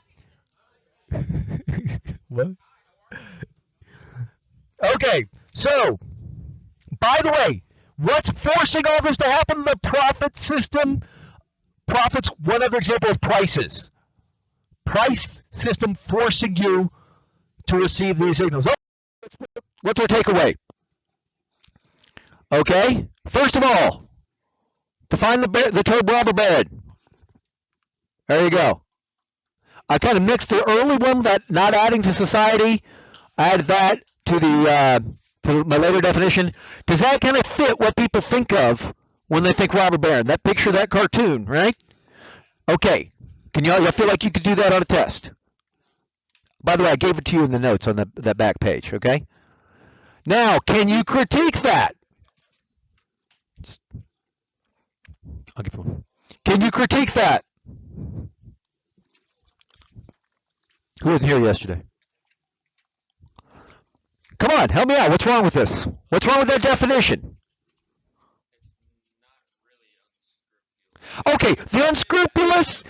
What? Okay. So, by the way, what's forcing all this to happen? The profit system. Profits. One other example of prices. Price system forcing you to receive these signals. What's our takeaway? Okay, first of all, define the term robber baron. There you go. I kind of mixed the early one, that not adding to society, added that to my later definition. Does that kind of fit what people think of when they think robber baron? That picture, that cartoon, right? Okay, can y'all feel like you could do that on a test? By the way, I gave it to you in the notes on that back page, okay? Now, can you critique that? I'll give you one. Can you critique that? Who wasn't here yesterday? Come on, help me out. What's wrong with this? What's wrong with that definition? Okay, the unscrupulous,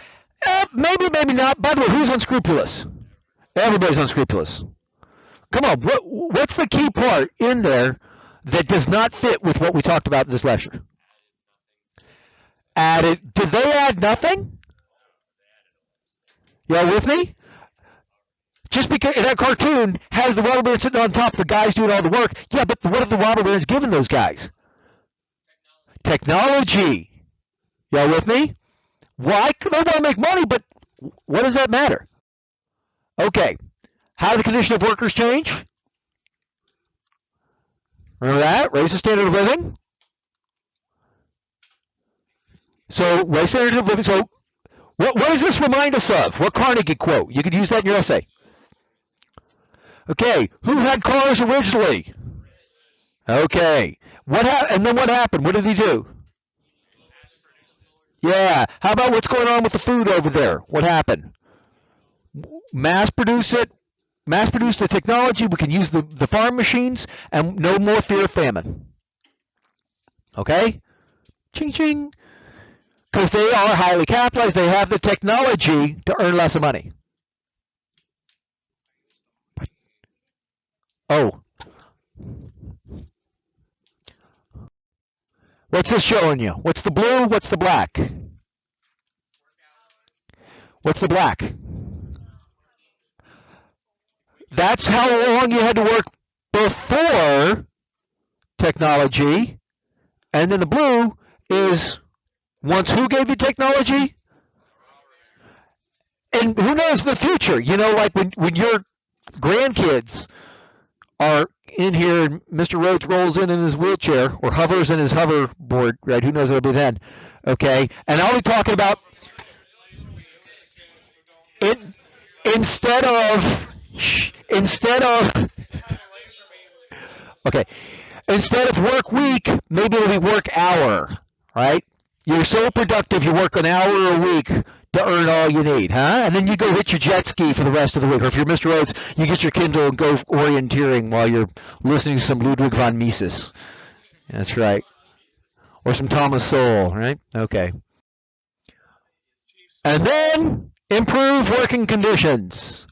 maybe not. By the way, who's unscrupulous? Everybody's unscrupulous. Come on, what's the key part in there that does not fit with what we talked about in this lecture? Did they add nothing? Y'all with me? Just because that cartoon has the robber baron sitting on top, the guys doing all the work. Yeah, but what have the robber barons given those guys? Technology. Y'all with me? Why? They want to make money, but what does that matter? Okay. How do the condition of workers change? Remember that? Raise the standard of living. So regenerative living. So what does this remind us of? What Carnegie quote? You could use that in your essay. Okay, who had cars originally? Okay. And then what happened? What did he do? Yeah. How about what's going on with the food over there? What happened? Mass produce it. Mass produce the technology. We can use the farm machines and no more fear of famine. Okay? Ching ching. Because they are highly capitalized. They have the technology to earn less money. Oh. What's this showing you? What's the blue? What's the black? What's the black? That's how long you had to work before technology. And then the blue is once who gave you technology? And who knows the future? You know, like when your grandkids are in here and Mr. Rhodes rolls in his wheelchair or hovers in his hoverboard, right? Who knows what it'll be then? Okay. And I'll be talking about it instead of okay. Instead of work week, maybe it'll be work hour, right? You're so productive, you work an hour a week to earn all you need, huh? And then you go hit your jet ski for the rest of the week. Or if you're Mr. Rhodes, you get your Kindle and go orienteering while you're listening to some Ludwig von Mises. That's right. Or some Thomas Sowell, right? Okay. And then improve working conditions.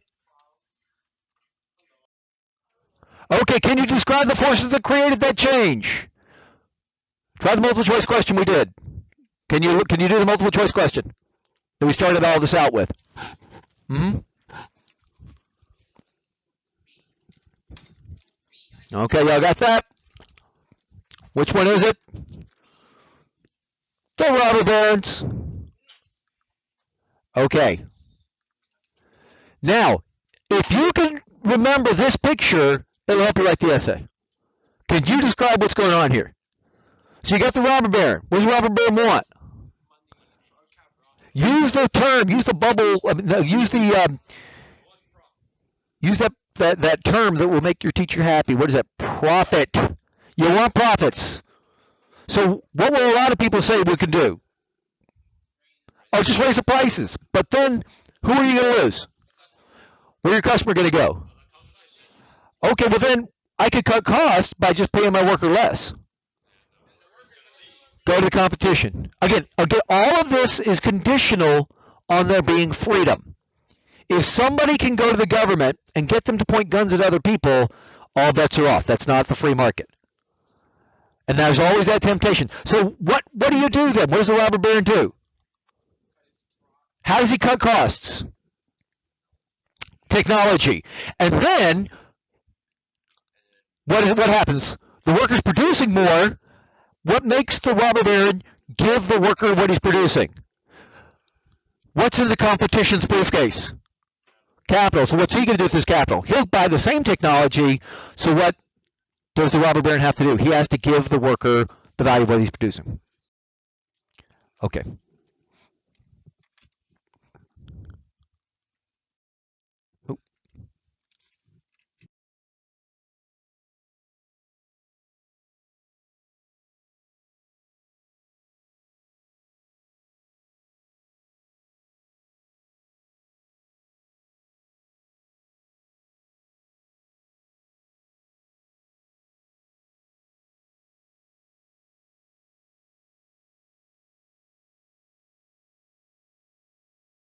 Okay, can you describe the forces that created that change? Try the multiple choice question we did. Can you do the multiple choice question that we started all this out with? Mm-hmm. Okay, y'all got that? Which one is it? The robber barons. Okay. Now, if you can remember this picture, it'll help you write the essay. Can you describe what's going on here? So you got the robber baron. What does the robber baron want? Use the term. Use the bubble. Use that term that will make your teacher happy. What is that? Profit. You want profits. So what will a lot of people say we can do? Oh, just raise the prices. But then, who are you going to lose? Where your customer going to go? Okay, well then I could cut costs by just paying my worker less. Go to the competition. Again, all of this is conditional on there being freedom. If somebody can go to the government and get them to point guns at other people, all bets are off. That's not the free market. And there's always that temptation. So what do you do then? What does the robber baron do? How does he cut costs? Technology. And then what happens? The worker's producing more. What makes the robber baron give the worker what he's producing? What's in the competition's briefcase? Capital. So what's he going to do with his capital? He'll buy the same technology. So what does the robber baron have to do? He has to give the worker the value of what he's producing. Okay.